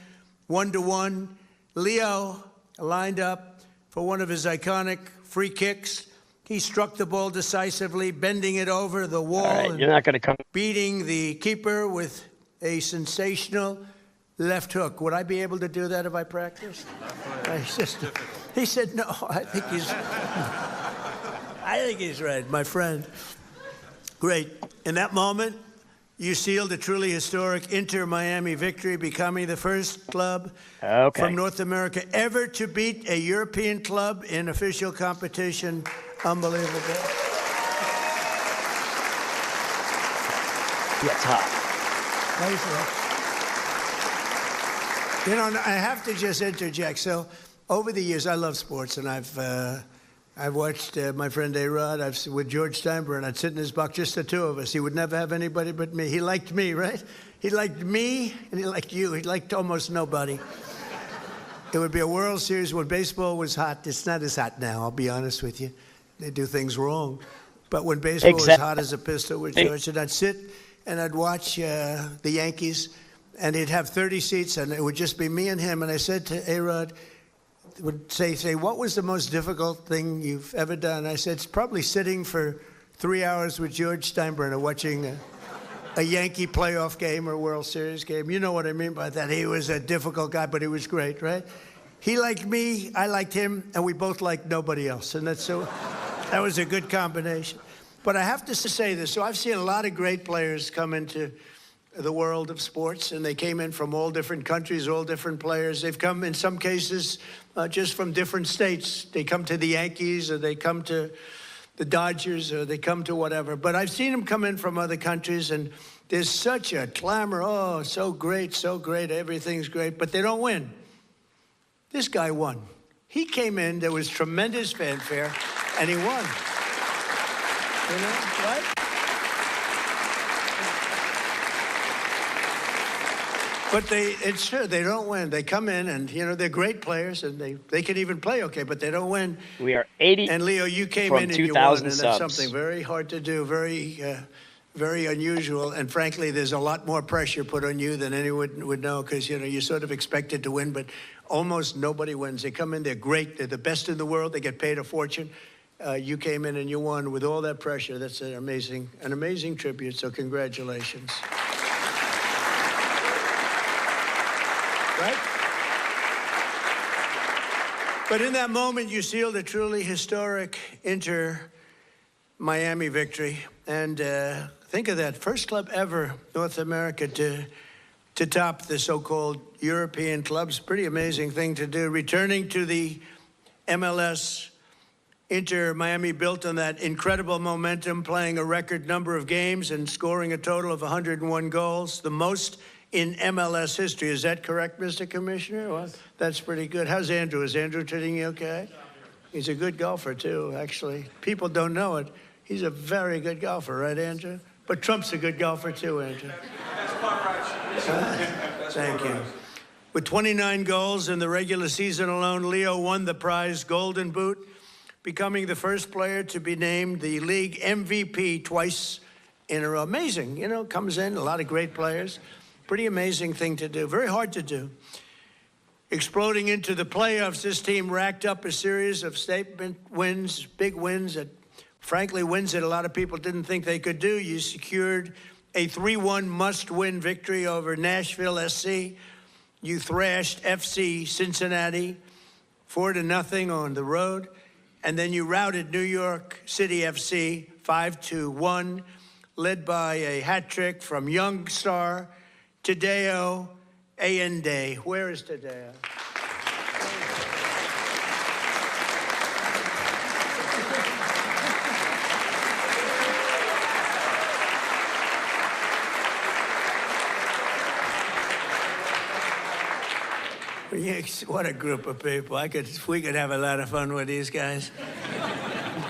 [SPEAKER 4] 1-1. Leo lined up for one of his iconic free kicks. He struck the ball decisively, bending it over the wall.
[SPEAKER 1] All right,
[SPEAKER 4] and
[SPEAKER 1] you're not going to come.
[SPEAKER 4] beating the keeper with a sensational left hook. Would I be able to do that if I practiced? He said, no, I think he's right, my friend. Great. In that moment, you sealed a truly historic Inter-Miami victory, becoming the first club from North America ever to beat a European club in official competition. Unbelievable.
[SPEAKER 1] Yeah, it's hot.
[SPEAKER 4] You know, I have to just interject. So, over the years, I love sports, and I've watched my friend A-Rod. With George Steinbrenner, I'd sit in his box, just the two of us. He would never have anybody but me. He liked me, right? He liked me, and he liked you. He liked almost nobody. It would be a World Series when baseball was hot. It's not as hot now, I'll be honest with you. They do things wrong. But when baseball was hot as a pistol with George, and I'd sit and I'd watch the Yankees, and he'd have 30 seats, and it would just be me and him. And I said to A-Rod, would say, what was the most difficult thing you've ever done? I said, it's probably sitting for 3 hours with George Steinbrenner watching a Yankee playoff game or World Series game. You know what I mean by that. He was a difficult guy, but he was great, right? He liked me, I liked him, and we both liked nobody else. And that was a good combination. But I have to say this. So I've seen a lot of great players come into the world of sports, and they came in from all different countries, all different players. They've come, in some cases, just from different states. They come to the Yankees, or they come to the Dodgers, or they come to whatever. But I've seen them come in from other countries, and there's such a clamor. Oh, so great, everything's great, but they don't win. This guy won. He came in, there was tremendous fanfare, and he won. You know, right? But it's true, they don't win. They come in and, you know, they're great players, and they can even play okay, but they don't win.
[SPEAKER 1] We are 80
[SPEAKER 4] And Leo, you came
[SPEAKER 1] from
[SPEAKER 4] in and you won, and that's
[SPEAKER 1] subs.
[SPEAKER 4] something very hard to do, very unusual. And frankly, there's a lot more pressure put on you than anyone would know, because, you know, you're sort of expected to win, but almost nobody wins. They come in, they're great, they're the best in the world, they get paid a fortune. You came in and you won with all that pressure. That's an amazing tribute, so congratulations. Right? But in that moment, you sealed a truly historic Inter-Miami victory. And think of that, first club ever, North America, to top the so-called European clubs. Pretty amazing thing to do. Returning to the MLS, Inter-Miami built on that incredible momentum, playing a record number of games and scoring a total of 101 goals, the most in MLS history. Is that correct, Mr. Commissioner? Well, that's pretty good. How's Andrew? Is Andrew treating you okay? He's a good golfer, too, actually. People don't know it. He's a very good golfer, right, Andrew? But Trump's a good golfer, too, Andrew. Thank you. With 29 goals in the regular season alone, Leo won the prize Golden Boot, becoming the first player to be named the league MVP twice in a row. Amazing, you know, comes in, a lot of great players. Pretty amazing thing to do, very hard to do. Exploding into the playoffs, this team racked up a series of statement wins, big wins, that frankly wins that a lot of people didn't think they could do. You secured a 3-1 must-win victory over Nashville SC. You thrashed FC Cincinnati 4-0 on the road. And then you routed New York City FC 5-1, led by a hat trick from young star Tadeo Allende. Where is Tadeo? What a group of people. We could have a lot of fun with these guys.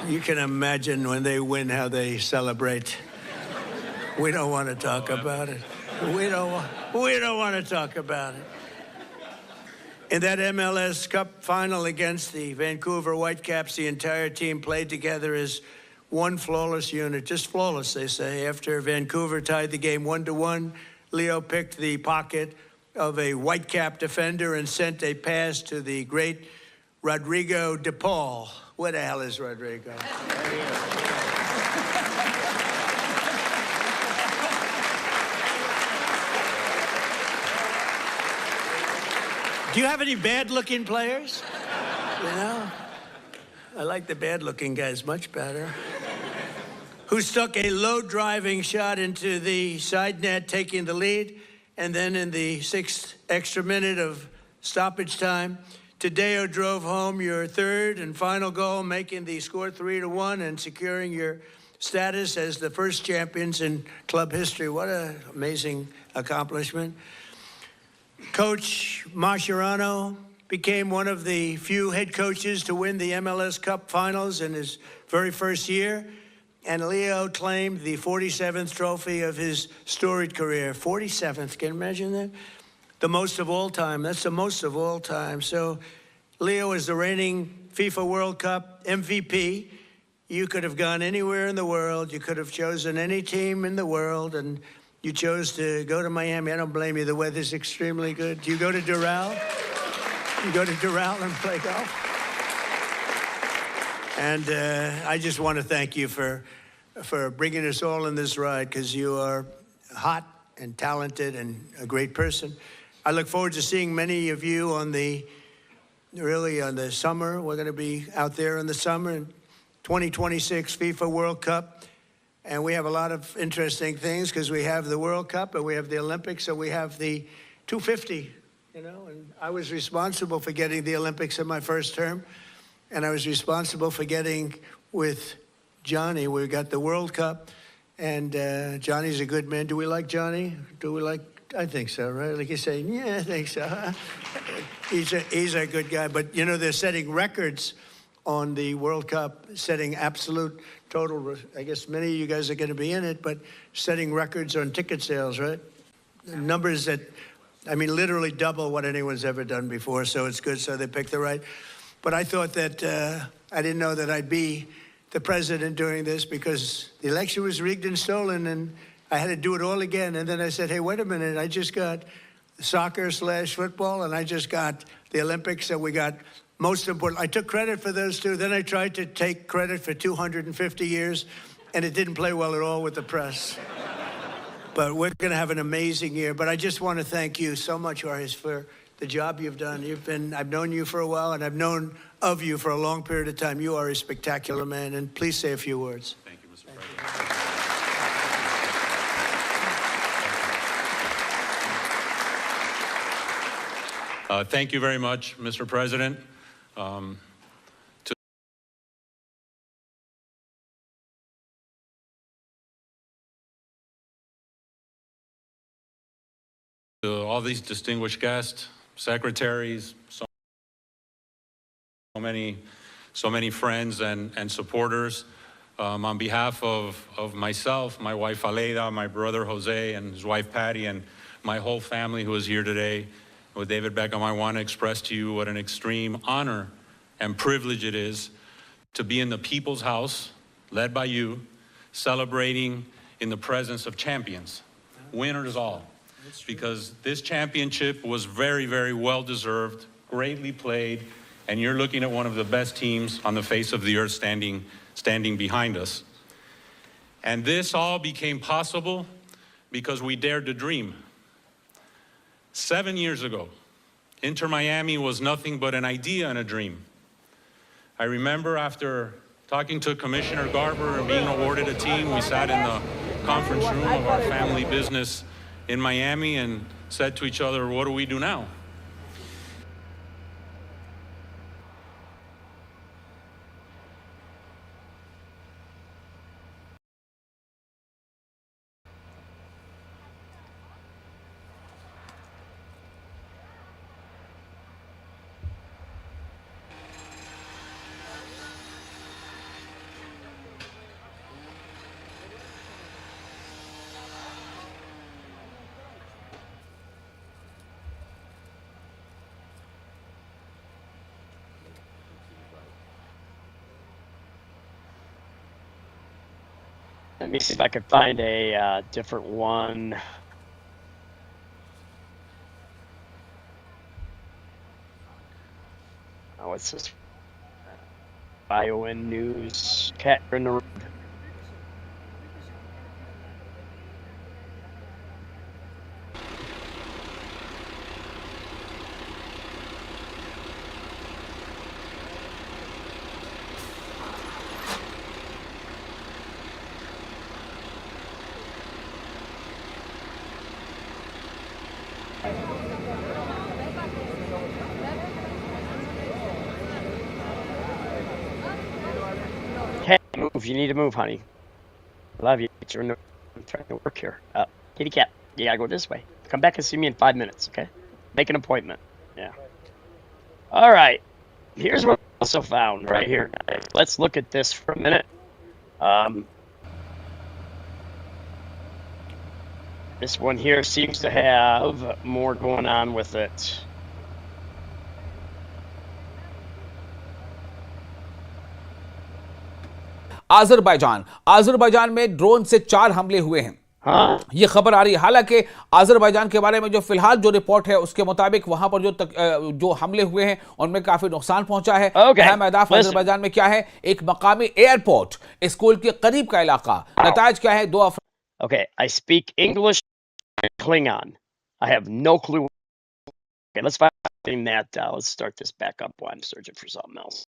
[SPEAKER 4] You can imagine when they win how they celebrate. We don't want to talk about it. We don't want to talk about it. In that MLS Cup final against the Vancouver Whitecaps, the entire team played together as one flawless unit, just flawless, they say. After Vancouver tied the game 1-1, Leo picked the pocket of a white-cap defender and sent a pass to the great Rodrigo de Paul. Where the hell is Rodrigo? There he is. Do you have any bad-looking players? You know? I like the bad-looking guys much better. Who stuck a low-driving shot into the side net, taking the lead, and then in the 6th extra minute of stoppage time, Tadeo drove home your third and final goal, making the score 3-1 and securing your status as the first champions in club history. What an amazing accomplishment. Coach Mascherano became one of the few head coaches to win the MLS Cup Finals in his very first year. And Leo claimed the 47th trophy of his storied career. 47th, can you imagine that? The most of all time. That's the most of all time. So Leo is the reigning FIFA World Cup MVP. You could have gone anywhere in the world. You could have chosen any team in the world, and you chose to go to Miami. I don't blame you. The weather's extremely good. Do you go to Doral? You go to Doral and play golf? And I just want to thank you for bringing us all in this ride, because you are hot and talented and a great person. I look forward to seeing many of you on the summer. We're going to be out there in the summer in 2026 FIFA World Cup. And we have a lot of interesting things, because we have the World Cup and we have the Olympics and we have the 250, you know. And I was responsible for getting the Olympics in my first term. And I was responsible for getting with Johnny. We got the World Cup, and Johnny's a good man. Do we like Johnny? Do we like? I think so, right? Like you say, yeah, I think so. He's a good guy. But you know, they're setting records on the World Cup, setting absolute total. I guess many of you guys are going to be in it, but setting records on ticket sales, right? Numbers that, I mean, literally double what anyone's ever done before. So it's good. So they picked the right. But I thought that I didn't know that I'd be the president doing this, because the election was rigged and stolen, and I had to do it all again. And then I said, hey, wait a minute. I just got soccer/football, and I just got the Olympics, so we got most important. I took credit for those two. Then I tried to take credit for 250 years, and it didn't play well at all with the press. But we're going to have an amazing year. But I just want to thank you so much, Jorge, for the job you've done. I've known you for a while, and I've known of you for a long period of time. You are a spectacular man, and please say a few words.
[SPEAKER 13] Thank you, Mr. President. Thank you very much, Mr. President. To all these distinguished guests, secretaries, so many friends and supporters. On behalf of myself, my wife Aleida, my brother Jose, and his wife Patty, and my whole family who is here today, with David Beckham, I want to express to you what an extreme honor and privilege it is to be in the People's House, led by you, celebrating in the presence of champions, winners all. Because this championship was very, very well deserved, greatly played, and you're looking at one of the best teams on the face of the earth standing behind us. And this all became possible because we dared to dream. 7 years ago, Inter Miami was nothing but an idea and a dream. I remember after talking to Commissioner Garber and being awarded a team, we sat in the conference room of our family business in Miami and said to each other, what do we do now?
[SPEAKER 1] Let me see if I could find a different one. Oh, what's this? Iowa News. Cat in the road. Cat, move. You need to move, honey. I love you. I'm trying to work here. Kitty cat, you gotta go this way. Come back and see me in 5 minutes, okay? Make an appointment. Yeah. All right. Here's what I also found right here. Let's look at this for a minute. This one here seems to have more going on with it.
[SPEAKER 17] Azerbaijan में drone से 4 हमले हुए हैं। ये खबर आ रही है। हालांकि आज़रबाईजान के बारे में जो फिलहाल जो रिपोर्ट है उसके मुताबिक वहां पर जो हमले हुए हैं उनमें काफी नुकसान पहुंचा है। अहम अहदाफ आज़रबाईजान में क्या है? एक मकामी एयरपोर्ट, स्कूल के करीब का इलाका। नतायज क्या है? 2
[SPEAKER 1] Okay, I speak English and Klingon. I have no clue. Okay, let's find that. Let's start this back up while I'm searching for something else.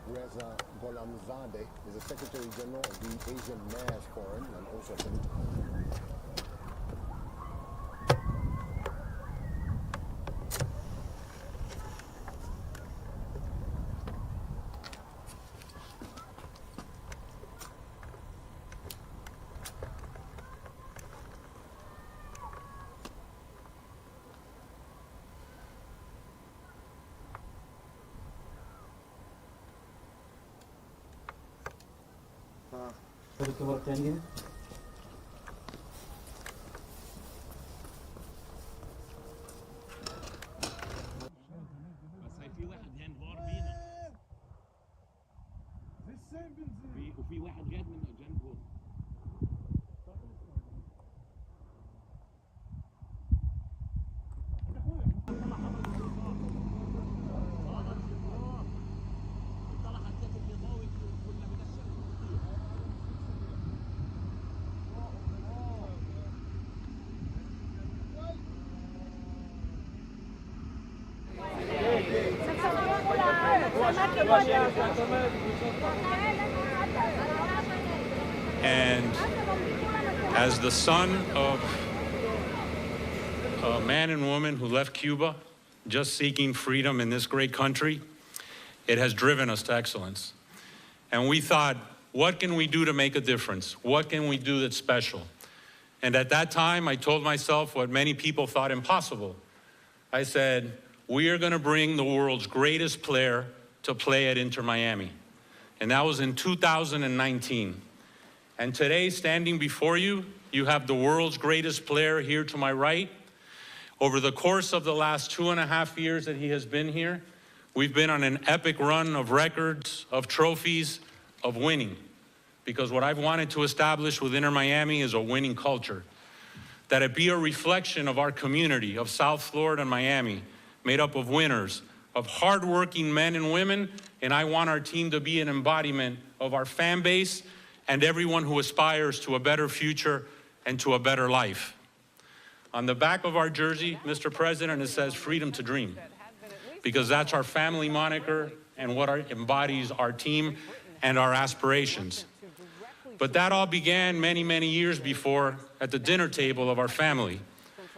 [SPEAKER 19] Reza Gholamzadeh is the Secretary General of the Asian Mass Forum and also
[SPEAKER 17] وفي واحد جاد من جنبه.
[SPEAKER 20] And as the son of a man and woman who left Cuba just seeking freedom in this great country, it has driven us to excellence. And we thought, what can we do to make a difference? What can we do that's special? And at that time, I told myself what many people thought impossible. I said, we are going to bring the world's greatest player to play at Inter Miami. And that was in 2019. And today, standing before you, you have the world's greatest player here to my right. Over the course of the last 2.5 years that he has been here, we've been on an epic run of records, of trophies, of winning. Because what I've wanted to establish with Inter Miami is a winning culture. That it be a reflection of our community of South Florida and Miami, made up of winners, of hardworking men and women, and I want our team to be an embodiment of our fan base and everyone who aspires to a better future and to a better life. On the back of our jersey, Mr. President, it says freedom to dream, because that's our family moniker and what embodies our team and our aspirations. But that all began many, many years before at the dinner table of our family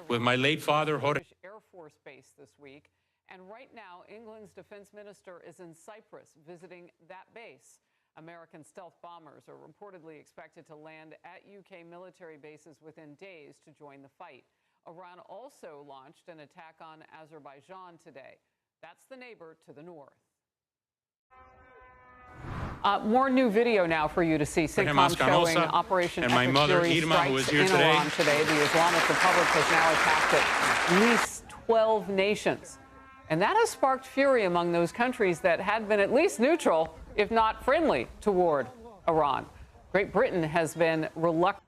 [SPEAKER 20] with my late father, Jorge.
[SPEAKER 21] Air Force Base this week. And right now, England's defense minister is in Cyprus visiting that base. American stealth bombers are reportedly expected to land at UK military bases within days to join the fight. Iran also launched an attack on Azerbaijan today. That's the neighbor to the north. More new video now for you to see. Sitcom showing Operation Epic Fury strikes in Iran today. The Islamic Republic has now attacked at least 12 nations. And that has sparked fury among those countries that had been at least neutral, if not friendly, toward Iran. Great Britain has been reluctant.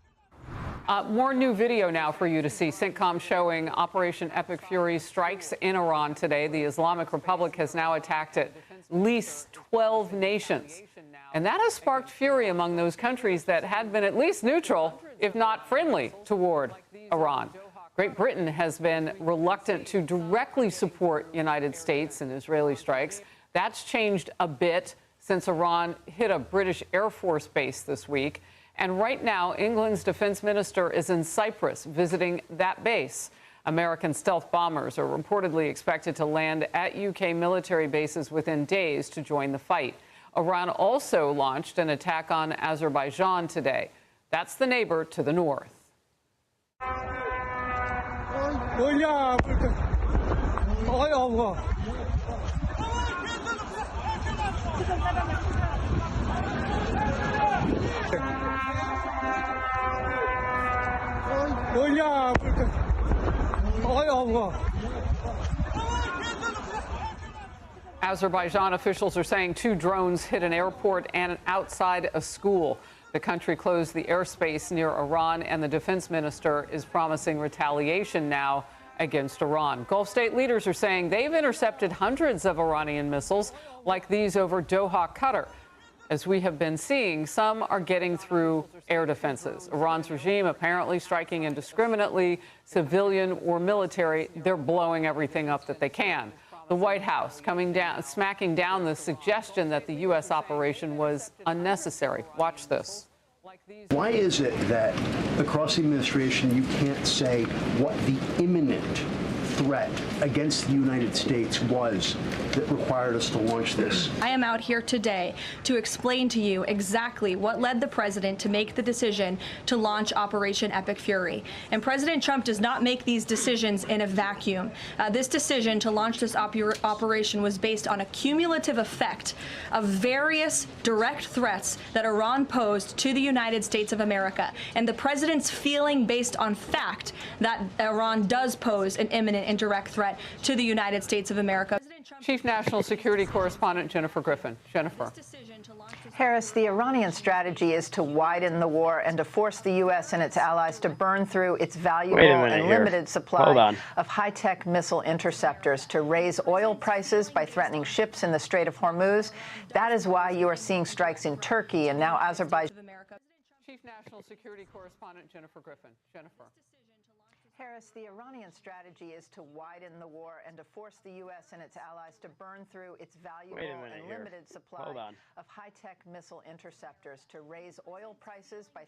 [SPEAKER 21] More new video now for you to see. Sitcom showing Operation Epic Fury strikes in Iran today. The Islamic Republic has now attacked at least 12 nations. And that has sparked fury among those countries that had been at least neutral, if not friendly, toward Iran. Great Britain has been reluctant to directly support United States and Israeli strikes. That's changed a bit since Iran hit a British Air Force base this week. And right now, England's defense minister is in Cyprus visiting that base. American stealth bombers are reportedly expected to land at UK military bases within days to join the fight. Iran also launched an attack on Azerbaijan today. That's the neighbor to the north. Azerbaijan officials are saying 2 drones hit an airport and outside a school. The country closed the airspace near Iran, and the defense minister is promising retaliation now against Iran. Gulf state leaders are saying they've intercepted hundreds of Iranian missiles like these over Doha, Qatar. As we have been seeing, some are getting through air defenses. Iran's regime apparently striking indiscriminately, civilian or military. They're blowing everything up that they can. The White House smacking down the suggestion that the U.S. operation was unnecessary. Watch this.
[SPEAKER 6] Why is it that across the administration you can't say what the imminent threat against the United States was that required us to launch this?
[SPEAKER 22] I am out here today to explain to you exactly what led the president to make the decision to launch Operation Epic Fury. And President Trump does not make these decisions in a vacuum. This decision to launch this operation was based on a cumulative effect of various direct threats that Iran posed to the United States of America. And the president's feeling based on fact that Iran does pose an imminent and direct threat to the United States of America.
[SPEAKER 21] Chief National Security Correspondent Jennifer Griffin. Jennifer.
[SPEAKER 23] Harris, the Iranian strategy is to widen the war and to force the U.S. and its allies to burn through its valuable and limited supply of high-tech missile interceptors, to raise oil prices by threatening ships in the Strait of Hormuz. That is why you are seeing strikes in Turkey and now Azerbaijan.
[SPEAKER 21] Chief National Security Correspondent Jennifer Griffin. Jennifer.
[SPEAKER 23] Harris, the Iranian strategy is to widen the war and to force the U.S. and its allies to burn through its valuable and limited supply of high-tech missile interceptors, to raise oil prices by...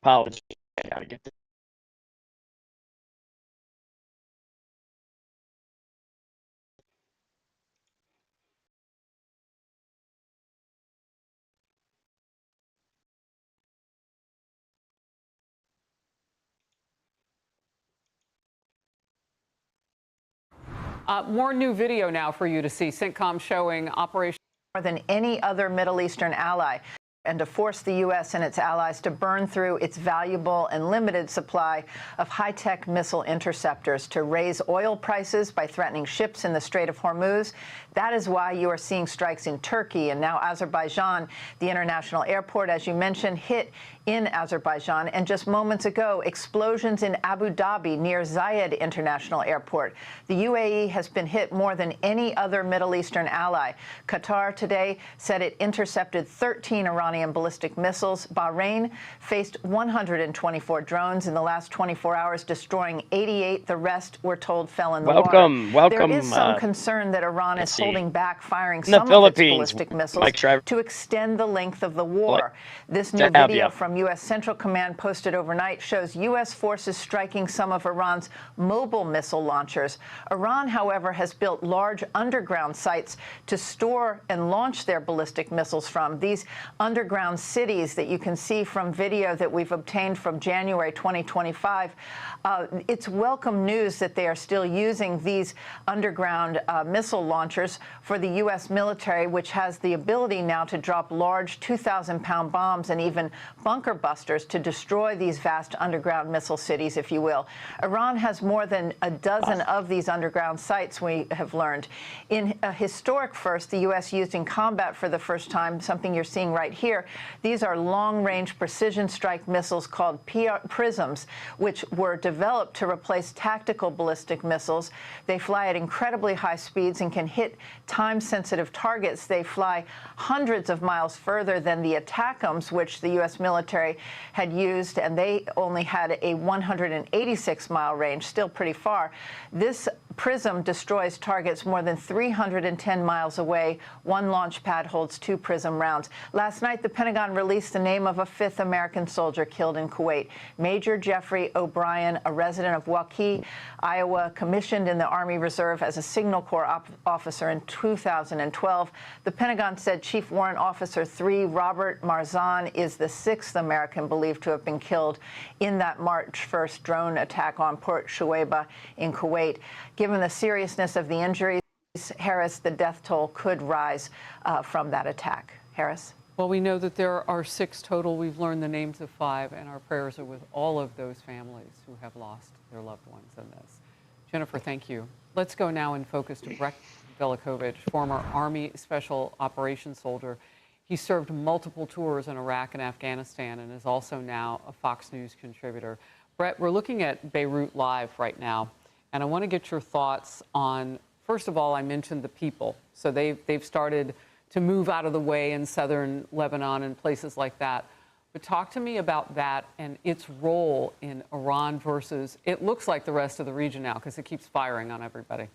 [SPEAKER 1] Apologies. I gotta get this.
[SPEAKER 21] More new video now for you to see. Sitcom showing Operation...
[SPEAKER 23] more than any other Middle Eastern ally, and to force the U.S. and its allies to burn through its valuable and limited supply of high-tech missile interceptors, to raise oil prices by threatening ships in the Strait of Hormuz. That is why you are seeing strikes in Turkey and now Azerbaijan. The international airport, as you mentioned, hit in Azerbaijan, and just moments ago, explosions in Abu Dhabi near Zayed International Airport. The UAE has been hit more than any other Middle Eastern ally. Qatar today said it intercepted 13 Iranian ballistic missiles. Bahrain faced 124 drones in the last 24 hours, destroying 88. The rest, we're told, fell in the water.
[SPEAKER 1] Welcome.
[SPEAKER 23] There is some concern that Iran is holding back firing some of its ballistic missiles to extend the length of the war. This new video from CENTCOM U.S. Central Command posted overnight shows U.S. forces striking some of Iran's mobile missile launchers. Iran, however, has built large underground sites to store and launch their ballistic missiles from. These underground cities that you can see from video that we've obtained from January 2025, it's welcome news that they are still using these underground missile launchers for the U.S. military, which has the ability now to drop large 2,000-pound bombs and even bunker busters to destroy these vast underground missile cities, if you will. Iran has more than a dozen of these underground sites, we have learned. In a historic first, the U.S. used in combat for the first time, something you're seeing right here. These are long-range precision strike missiles called PRISMs, which were developed to replace tactical ballistic missiles. They fly at incredibly high speeds and can hit time-sensitive targets. They fly hundreds of miles further than the ATACMS, which the U.S. military had used, and they only had a 186-mile range, still pretty far. This PRISM destroys targets more than 310 miles away. One launch pad holds 2 PRISM rounds. Last night, the Pentagon released the name of a 5th American soldier killed in Kuwait. Major Jeffrey O'Brien, a resident of Waukee, Iowa, commissioned in the Army Reserve as a Signal Corps officer in 2012. The Pentagon said Chief Warrant Officer 3 Robert Marzan is the 6th American believed to have been killed in that March 1st drone attack on Port Shuaibah in Kuwait. Given the seriousness of the injuries, Harris, the death toll could rise from that attack. Harris?
[SPEAKER 21] Well, we know that there are 6 total. We've learned the names of 5, and our prayers are with all of those families who have lost their loved ones in this. Jennifer, thank you. Let's go now and focus to Brett Velikovich, former Army Special Operations soldier. He served multiple tours in Iraq and Afghanistan and is also now a Fox News contributor. Brett, we're looking at Beirut Live right now, and I want to get your thoughts on, first of all, I mentioned the people. So they've started to move out of the way in southern Lebanon and places like that. But talk to me about that and its role in Iran versus, it looks like the rest of the region now because it keeps firing on everybody.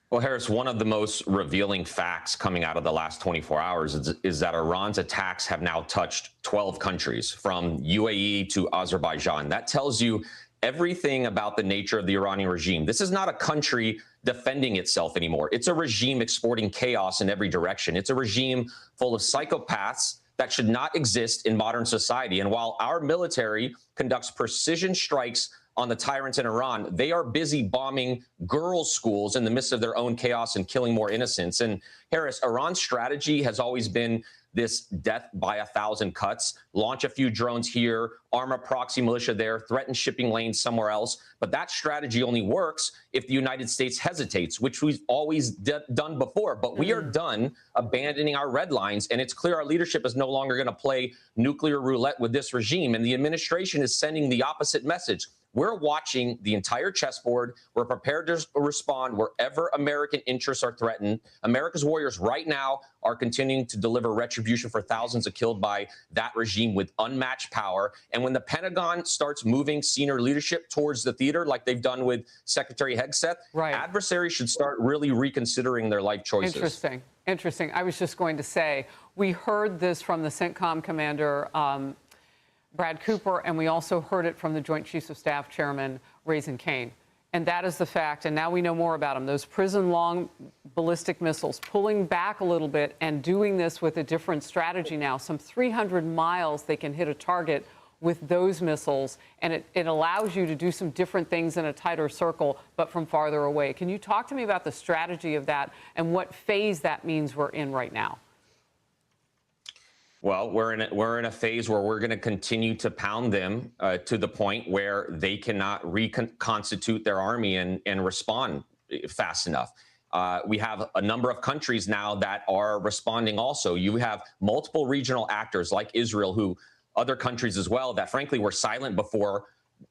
[SPEAKER 2] Well, Harris, one of the most revealing facts coming out of the last 24 hours is that Iran's attacks have now touched 12 countries, from UAE to Azerbaijan. That tells you everything about the nature of the Iranian regime. This is not a country defending itself anymore. It's a regime exporting chaos in every direction. It's a regime full of psychopaths that should not exist in modern society. And while our military conducts precision strikes on the tyrants in Iran, they are busy bombing girls' schools in the midst of their own chaos and killing more innocents. And Harris, Iran's strategy has always been this death by 1,000 cuts, launch a few drones here, arm a proxy militia there, threaten shipping lanes somewhere else. But that strategy only works if the United States hesitates, which we've always done before. But we are done abandoning our red lines, and it's clear our leadership is no longer going to play nuclear roulette with this regime. And the administration is sending the opposite message. We're watching the entire chessboard. We're prepared to respond wherever American interests are threatened. America's warriors right now are continuing to deliver retribution for thousands of killed by that regime with unmatched power. And when the Pentagon starts moving senior leadership towards the theater, like they've done with Secretary Hegseth, adversaries should start really reconsidering their life choices.
[SPEAKER 21] Interesting. Interesting. I was just going to say, we heard this from the CENTCOM commander, Brad Cooper, and we also heard it from the Joint Chiefs of Staff Chairman Raising Cane. And that is the fact, and now we know more about them. Those prison-long ballistic missiles, pulling back a little bit and doing this with a different strategy now. Some 300 miles they can hit a target with those missiles, and it allows you to do some different things in a tighter circle, but from farther away. Can you talk to me about the strategy of that and what phase that means we're in right now?
[SPEAKER 2] Well, we're in a phase where we're going to continue to pound them to the point where they cannot reconstitute their army and respond fast enough. We have a number of countries now that are responding also. You have multiple regional actors like Israel, other countries as well, that frankly were silent before,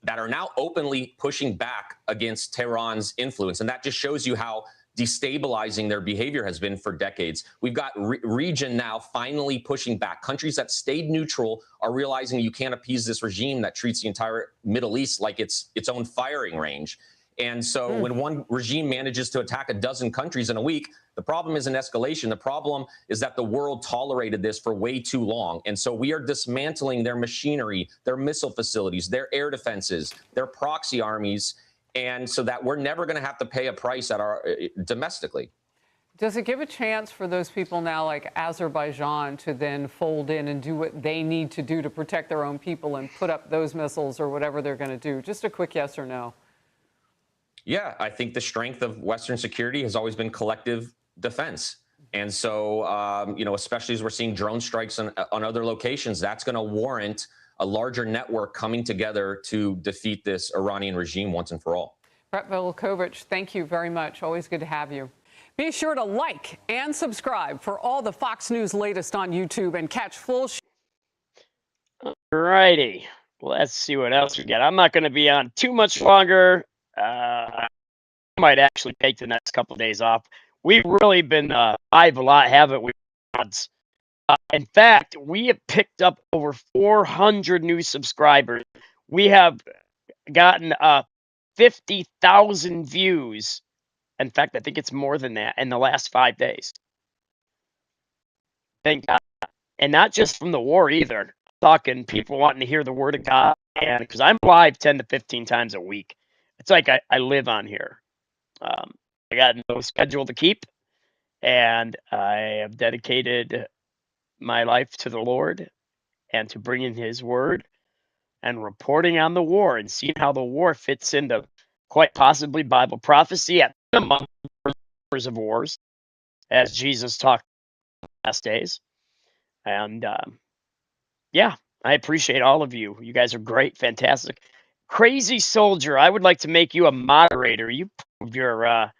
[SPEAKER 2] that are now openly pushing back against Tehran's influence. And that just shows you how destabilizing their behavior has been for decades. We've got region now finally pushing back. Countries that stayed neutral are realizing you can't appease this regime that treats the entire Middle East like it's its own firing range. And so when one regime manages to attack a dozen countries in a week, the problem isn't escalation. The problem is that the world tolerated this for way too long. And so we are dismantling their machinery, their missile facilities, their air defenses, their proxy armies, and so that we're never going to have to pay a price at our domestically.
[SPEAKER 21] Does it give a chance for those people now like Azerbaijan to then fold in and do what they need to do to protect their own people and put up those missiles or whatever they're going to do? Just a quick yes or no.
[SPEAKER 2] Yeah, I think the strength of Western security has always been collective defense. And so, you know, especially as we're seeing drone strikes on other locations, that's going to warrant a larger network coming together to defeat this Iranian regime once and for all.
[SPEAKER 21] Brett Velikovich, thank you very much. Always good to have you. Be sure to like and subscribe for all the Fox News latest on YouTube and catch full.
[SPEAKER 1] All righty. Let's see what else we got. I'm not going to be on too much longer. I might actually take the next couple of days off. We've really been live a lot, haven't we? In fact, we have picked up over 400 new subscribers. We have gotten 50,000 views. In fact, I think it's more than that in the last 5 days. Thank God. And not just from the war either. I'm talking people wanting to hear the word of God. And because I'm live 10 to 15 times a week. It's like I live on here. I got no schedule to keep. And I have dedicated my life to the Lord and to bringing his word and reporting on the war and seeing how the war fits into quite possibly Bible prophecy at minimum of wars, as Jesus talked in the last days. And yeah, I appreciate all of you. You guys are great, fantastic. Crazy Soldier, I would like to make you a moderator. You prove your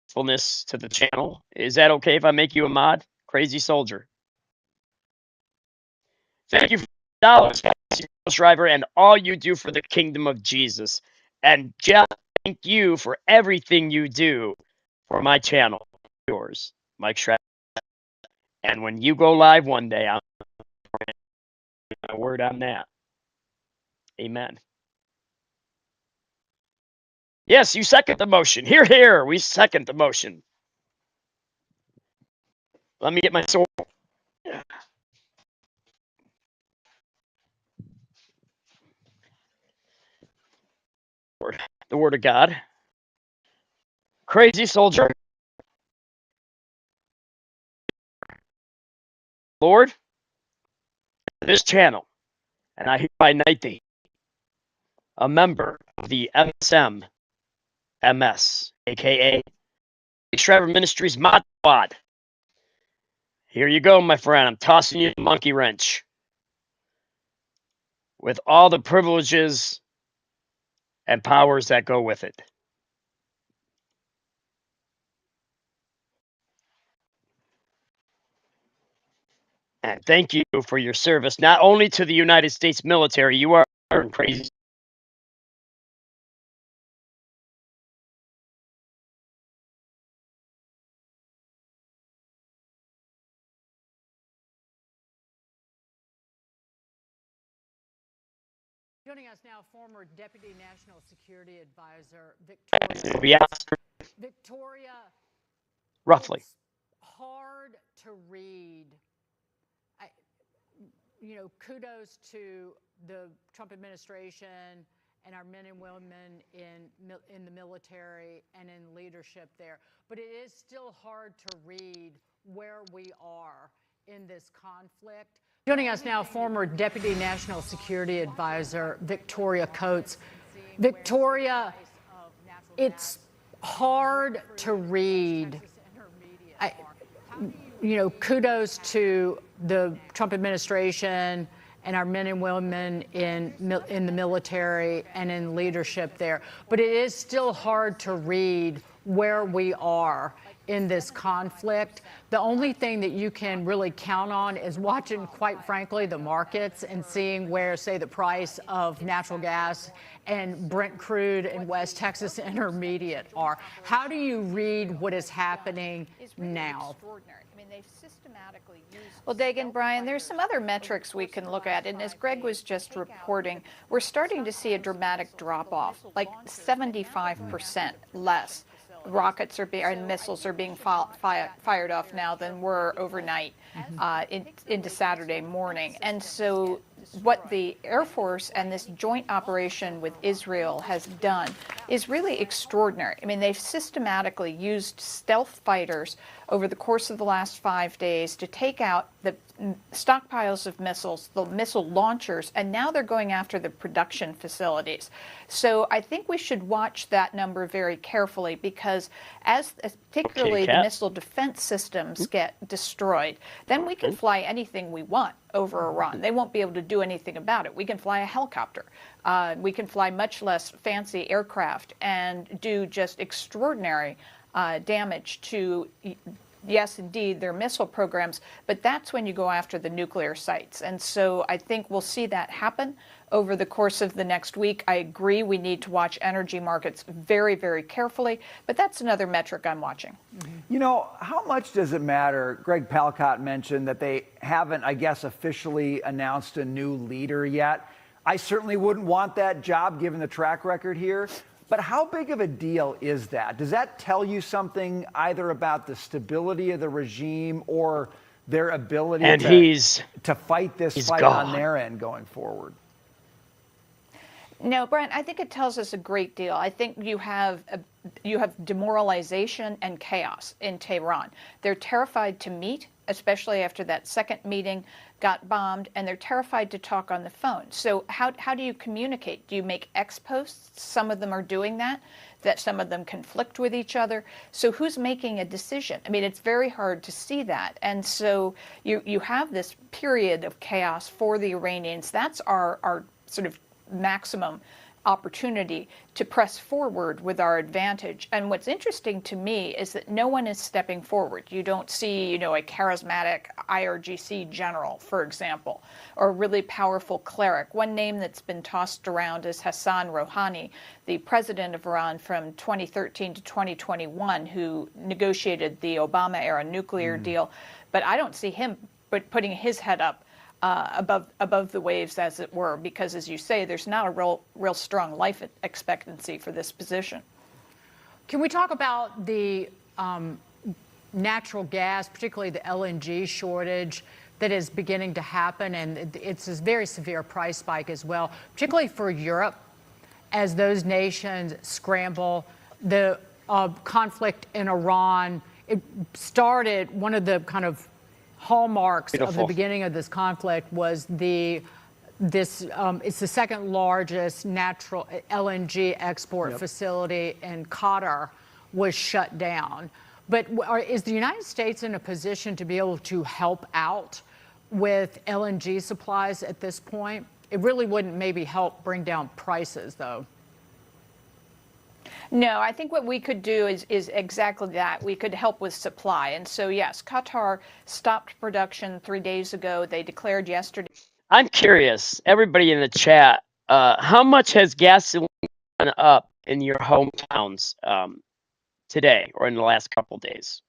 [SPEAKER 1] fullness to the channel. Is that okay if I make you a mod? Crazy Soldier. Thank you for the dollars, Shriver, and all you do for the kingdom of Jesus. And Jeff, thank you for everything you do for my channel, yours, Mike Shriver. And when you go live one day, I'm a word on that. Amen. Yes, you second the motion. Hear, hear. We second the motion. Let me get my sword. The word of God. Crazy Soldier. Lord, this channel, and I hereby knight thee, a member of the MSM MS, aka Shriver Ministries Mod Squad. Here you go, my friend. I'm tossing you the monkey wrench with all the privileges and powers that go with it. And thank you for your service, not only to the United States military, you are crazy.
[SPEAKER 21] Joining us now, former Deputy National Security Advisor Victoria.
[SPEAKER 1] Roughly.
[SPEAKER 21] It's hard to read. Kudos to the Trump administration and our men and women in the military and in leadership there. But it is still hard to read where we are in this conflict. Joining us now, former Deputy National Security Advisor Victoria Coates. Victoria, it's hard to read. Kudos to the Trump administration and our men and women in the military and in leadership there. But it is still hard to read
[SPEAKER 7] where we are in this conflict. The only thing that you can really count on is watching, quite frankly, the markets and seeing where, say, the price of natural gas and Brent crude and West Texas Intermediate are. How do you read what is happening now?
[SPEAKER 8] Well, Dagan, Brian, there's some other metrics we can look at. And as Greg was just reporting, we're starting to see a dramatic drop-off, like 75% less rockets and missiles are being fired off now than were overnight into Saturday morning. And so what the Air Force and this joint operation with Israel has done is really extraordinary. I mean, they've systematically used stealth fighters over the course of the last 5 days to take out the stockpiles of missiles, the missile launchers, and now they're going after the production facilities. So I think we should watch that number very carefully, because as particularly the missile defense systems get destroyed, then we can fly anything we want over Iran. They won't be able to do anything about it. We can fly a helicopter. We can fly much less fancy aircraft and do just extraordinary damage to, yes, indeed, their missile programs, but that's when you go after the nuclear sites. And so I think we'll see that happen over the course of the next week. I agree we need to watch energy markets very, very carefully, but that's another metric I'm watching.
[SPEAKER 9] You know, how much does it matter? Greg Palcott mentioned that they haven't, I guess, officially announced a new leader yet. I certainly wouldn't want that job given the track record here. But how big of a deal is that? Does that tell you something either about the stability of the regime or their ability to fight this fight on their end going forward?
[SPEAKER 8] No, Brent, I think it tells us a great deal. I think you have demoralization and chaos in Tehran. They're terrified to meet, especially after that second meeting got bombed, and they're terrified to talk on the phone. So how do you communicate? Do you make ex-posts? Some of them are doing that some of them conflict with each other. So who's making a decision? I mean, it's very hard to see that. And so you have this period of chaos for the Iranians. That's our sort of maximum opportunity to press forward with our advantage. And what's interesting to me is that no one is stepping forward. You don't see, a charismatic IRGC general, for example, or a really powerful cleric. One name that's been tossed around is Hassan Rouhani, the president of Iran from 2013 to 2021, who negotiated the Obama-era nuclear deal. But I don't see him putting his head up above the waves, as it were, because, as you say, there's not a real strong life expectancy for this position.
[SPEAKER 7] Can we talk about the natural gas, particularly the LNG shortage that is beginning to happen? And it's a very severe price spike as well, particularly for Europe, as those nations scramble. The conflict in Iran, it started, one of the kind of hallmarks of the beginning of this conflict was it's the second largest natural LNG export facility in Qatar was shut down. But is the United States in a position to be able to help out with LNG supplies at this point? It really wouldn't maybe help bring down prices, though.
[SPEAKER 8] No, I think what we could do is exactly that. We could help with supply. And so, yes, Qatar stopped production 3 days ago. They declared yesterday.
[SPEAKER 1] I'm curious, everybody in the chat, how much has gasoline gone up in your hometowns today or in the last couple days?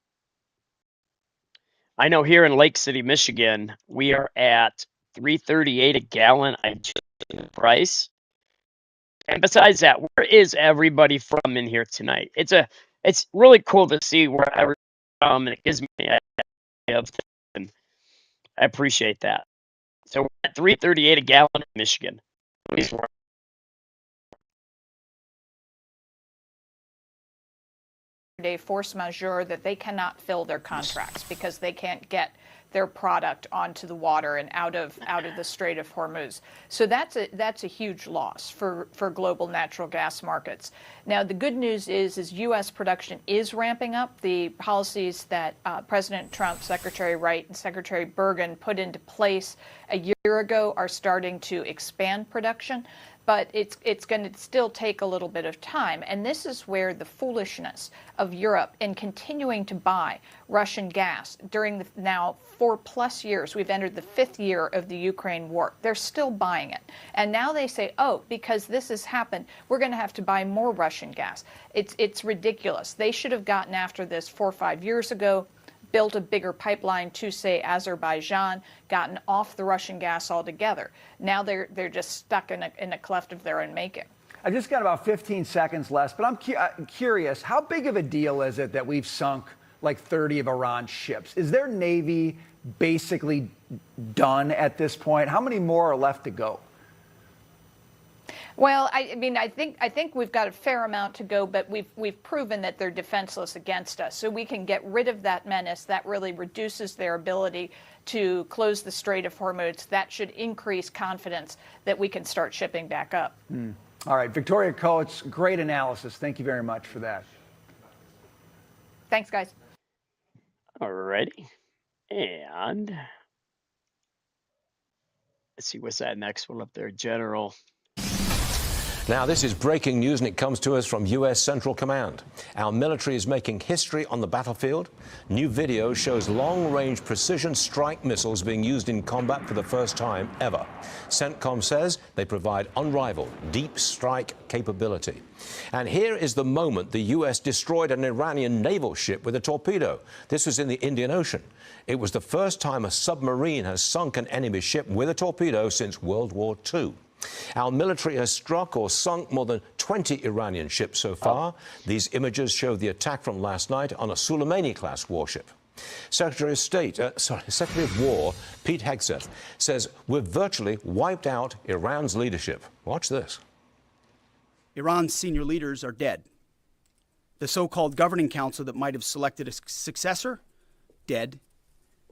[SPEAKER 1] I know here in Lake City, Michigan, we are at $3.38 a gallon. I just the price. And besides that, where is everybody from in here tonight? It's really cool to see where everyone's from, and it gives me an idea of things, and I appreciate that. So we're at $3.38 a gallon in Michigan. Please work.
[SPEAKER 8] Force majeure that they cannot fill their contracts because they can't get their product onto the water and out of the Strait of Hormuz. So that's a huge loss for global natural gas markets. Now, the good news is U.S. production is ramping up. The policies that President Trump, Secretary Wright, and Secretary Bergen put into place a year ago are starting to expand production. but it's going to still take a little bit of time. And this is where the foolishness of Europe in continuing to buy Russian gas during the now 4+ years, we've entered the 5th year of the Ukraine war. They're still buying it. And now they say, oh, because this has happened, we're going to have to buy more Russian gas. It's ridiculous. They should have gotten after this 4 or 5 years ago, built a bigger pipeline to, say, Azerbaijan, gotten off the Russian gas altogether. Now they're just stuck in a cleft of their own making.
[SPEAKER 9] I just got about 15 seconds left, but I'm curious, how big of a deal is it that we've sunk like 30 of Iran's ships? Is their Navy basically done at this point? How many more are left to go?
[SPEAKER 8] Well, I mean, I think we've got a fair amount to go, but we've proven that they're defenseless against us. So we can get rid of that menace. That really reduces their ability to close the Strait of Hormuz. That should increase confidence that we can start shipping back up.
[SPEAKER 9] All right, Victoria Coates, great analysis. Thank you very much for that.
[SPEAKER 8] Thanks, guys.
[SPEAKER 1] All righty. And let's see what's that next one up there, General.
[SPEAKER 10] Now, this is breaking news, and it comes to us from U.S. Central Command. Our military is making history on the battlefield. New video shows long-range precision strike missiles being used in combat for the first time ever. CENTCOM says they provide unrivaled deep strike capability. And here is the moment the U.S. destroyed an Iranian naval ship with a torpedo. This was in the Indian Ocean. It was the first time a submarine has sunk an enemy ship with a torpedo since World War II. Our military has struck or sunk more than 20 Iranian ships so far. These images show the attack from last night on a Soleimani-class warship. Secretary of War Pete Hegseth says we've virtually wiped out Iran's leadership. Watch this.
[SPEAKER 5] Iran's senior leaders are dead. The so-called governing council that might have selected a successor, dead,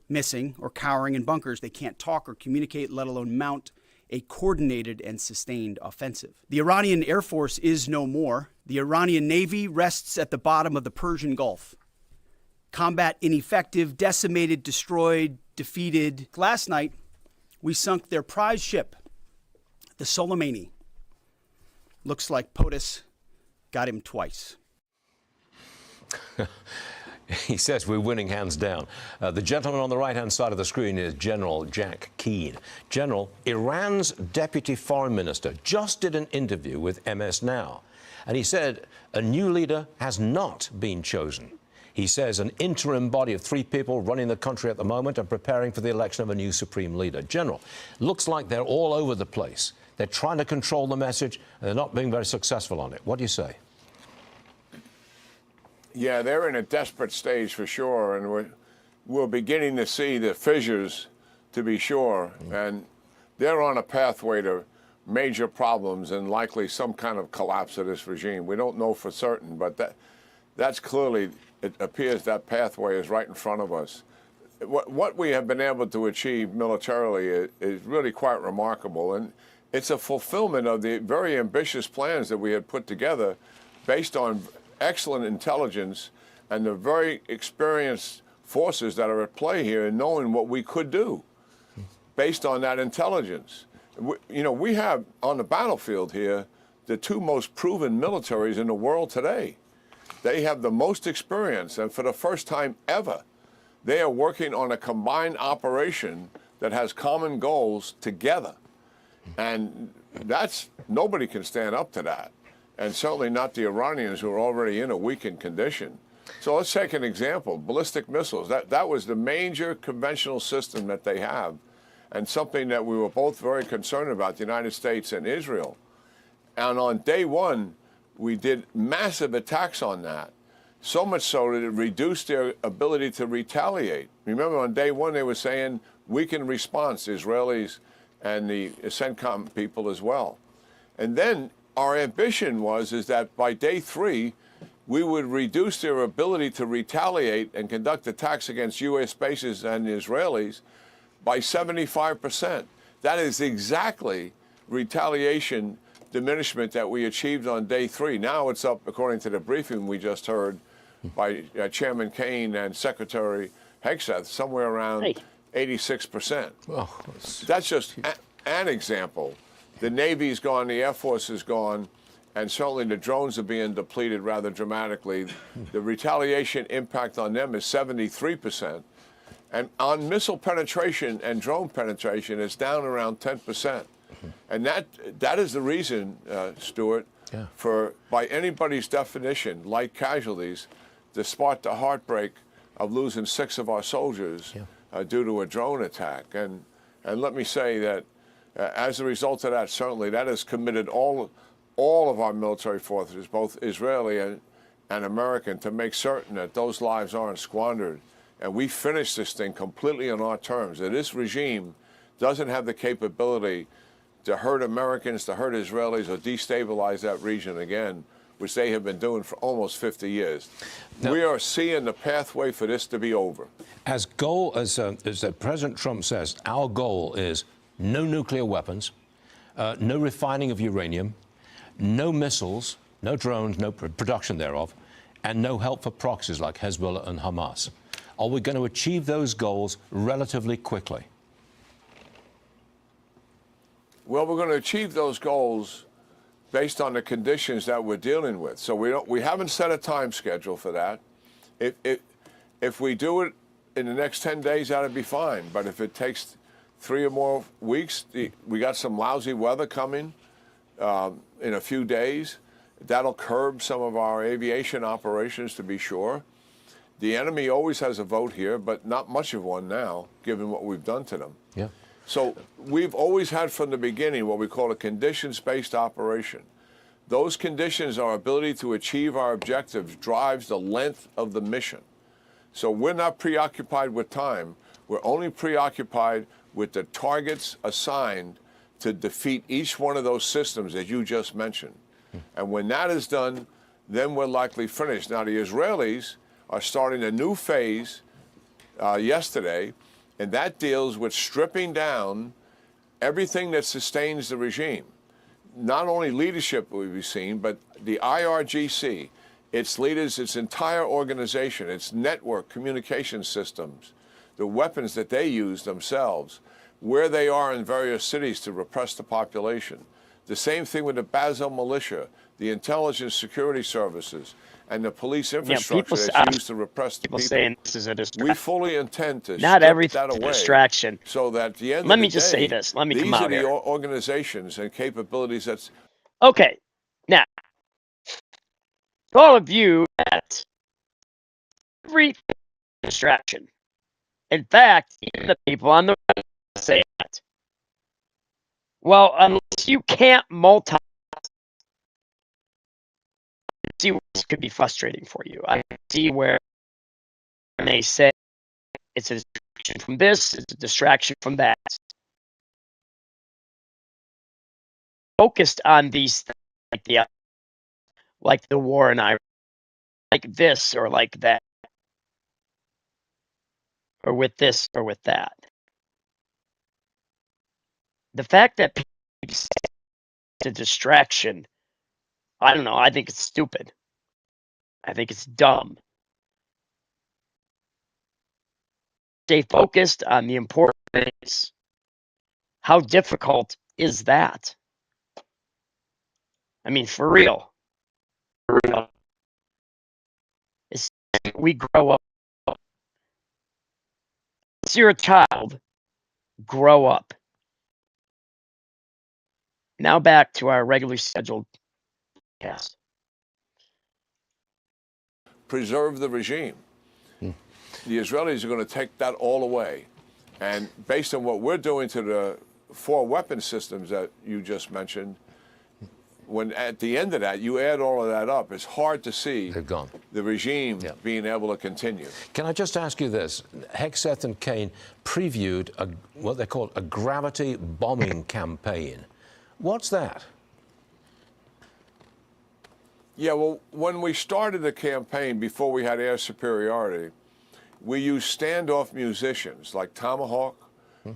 [SPEAKER 5] missing, or cowering in bunkers. They can't talk or communicate, let alone mount a coordinated and sustained offensive. The Iranian Air Force is no more. The Iranian Navy rests at the bottom of the Persian Gulf. Combat ineffective, decimated, destroyed, defeated. Last night, we sunk their prize ship, the Soleimani. Looks like POTUS got him twice.
[SPEAKER 10] He says we're winning hands down. The gentleman on the right-hand side of the screen is General Jack Keane. General, Iran's deputy foreign minister just did an interview with MS Now, and he said a new leader has not been chosen. He says an interim body of 3 people running the country at the moment are preparing for the election of a new supreme leader. General, looks like they're all over the place. They're trying to control the message, and they're not being very successful on it. What do you say?
[SPEAKER 11] Yeah, they're in a desperate stage for sure, and we're beginning to see the fissures, to be sure, and they're on a pathway to major problems and likely some kind of collapse of this regime. We don't know for certain, but that's clearly, it appears that pathway is right in front of us. What we have been able to achieve militarily is really quite remarkable, and it's a fulfillment of the very ambitious plans that we had put together based on excellent intelligence and the very experienced forces that are at play here and knowing what we could do based on that intelligence. We have on the battlefield here the 2 most proven militaries in the world today. They have the most experience, and for the first time ever, they are working on a combined operation that has common goals together. And nobody can stand up to that. And certainly not the Iranians, who are already in a weakened condition. So let's take an example, ballistic missiles. That was the major conventional system that they have, and something that we were both very concerned about, the United States and Israel. And on day 1, we did massive attacks on that, so much so that it reduced their ability to retaliate. Remember, on day 1, they were saying weakened response, Israelis and the CENTCOM people as well. And then our ambition is that by day 3, we would reduce their ability to retaliate and conduct attacks against U.S. bases and Israelis by 75%. That is exactly retaliation diminishment that we achieved on day 3. Now it's up, according to the briefing we just heard by Chairman Kaine and Secretary Hegseth, somewhere around 86%.
[SPEAKER 10] Well,
[SPEAKER 11] that's just an example. The Navy's gone, the Air Force is gone, and certainly the drones are being depleted rather dramatically. The retaliation impact on them is 73%. And on missile penetration and drone penetration, it's down around 10%. And that is the reason, Stuart, for, by anybody's definition, light casualties, despite the heartbreak of losing 6 of our soldiers due to a drone attack. And let me say that as a result of that, certainly that has committed all of our military forces, both Israeli and American, to make certain that those lives aren't squandered. And we finish this thing completely on our terms. That this regime doesn't have the capability to hurt Americans, to hurt Israelis, or destabilize that region again, which they have been doing for almost 50 years. Now, we are seeing the pathway for this to be over.
[SPEAKER 10] As President Trump says, our goal is no nuclear weapons, no refining of uranium, no missiles, no drones, no production thereof, and no help for proxies like Hezbollah and Hamas. Are we going to achieve those goals relatively quickly?
[SPEAKER 11] Well, we're going to achieve those goals based on the conditions that we're dealing with. So we haven't set a time schedule for that. If we do it in the next 10 days, that'd be fine. But if it takes 3 or more weeks, we got some lousy weather coming in a few days. That'll curb some of our aviation operations, to be sure. The enemy always has a vote here, but not much of one now, given what we've done to them.
[SPEAKER 10] Yeah.
[SPEAKER 11] So we've always had from the beginning what we call a conditions-based operation. Those conditions, our ability to achieve our objectives, drives the length of the mission. So we're not preoccupied with time. We're only preoccupied with the targets assigned to defeat each one of those systems that you just mentioned. And when that is done, then we're likely finished. Now, the Israelis are starting a new phase yesterday, and that deals with stripping down everything that sustains the regime. Not only leadership will be seen, but the IRGC, its leaders, its entire organization, its network communication systems, the weapons that they use themselves, where they are in various cities to repress the population. The same thing with the Basel militia, the intelligence security services, and the police infrastructure that's used to repress the people.
[SPEAKER 1] Saying this is a distraction.
[SPEAKER 11] We fully intend to
[SPEAKER 1] not
[SPEAKER 11] strip that
[SPEAKER 1] everything
[SPEAKER 11] away,
[SPEAKER 1] distraction.
[SPEAKER 11] So that at the end
[SPEAKER 1] Let
[SPEAKER 11] of the
[SPEAKER 1] me just
[SPEAKER 11] day,
[SPEAKER 1] say this. Let me
[SPEAKER 11] these
[SPEAKER 1] come
[SPEAKER 11] are
[SPEAKER 1] out
[SPEAKER 11] the
[SPEAKER 1] here.
[SPEAKER 11] organizations and capabilities that's
[SPEAKER 1] Okay. Now, all of you, that every distraction. In fact, even the people on the right say that. Well, unless you can't multitask, see where this could be frustrating for you. I see where they say it's a distraction from this, it's a distraction from that. Focused on these things, like the war in Iraq, like this or like that, or with this or with that. The fact that people say it's a distraction, I don't know, I think it's stupid. I think it's dumb. Stay focused on the important things. How difficult is that? I mean, for real. For real. We grow up. Once you're a child, grow up. Now back to our regularly scheduled cast.
[SPEAKER 11] preserve the regime. The Israelis are going to take that all away. And based on what we're doing to the 4 weapon systems that you just mentioned, when at the end of that, you add all of that up, it's hard to see the regime being able to continue.
[SPEAKER 10] Can I just ask you this? Hegseth and Kane previewed what they call a gravity bombing campaign. What's that?
[SPEAKER 11] Yeah, well, when we started the campaign, before we had air superiority, we used standoff musicians like Tomahawk.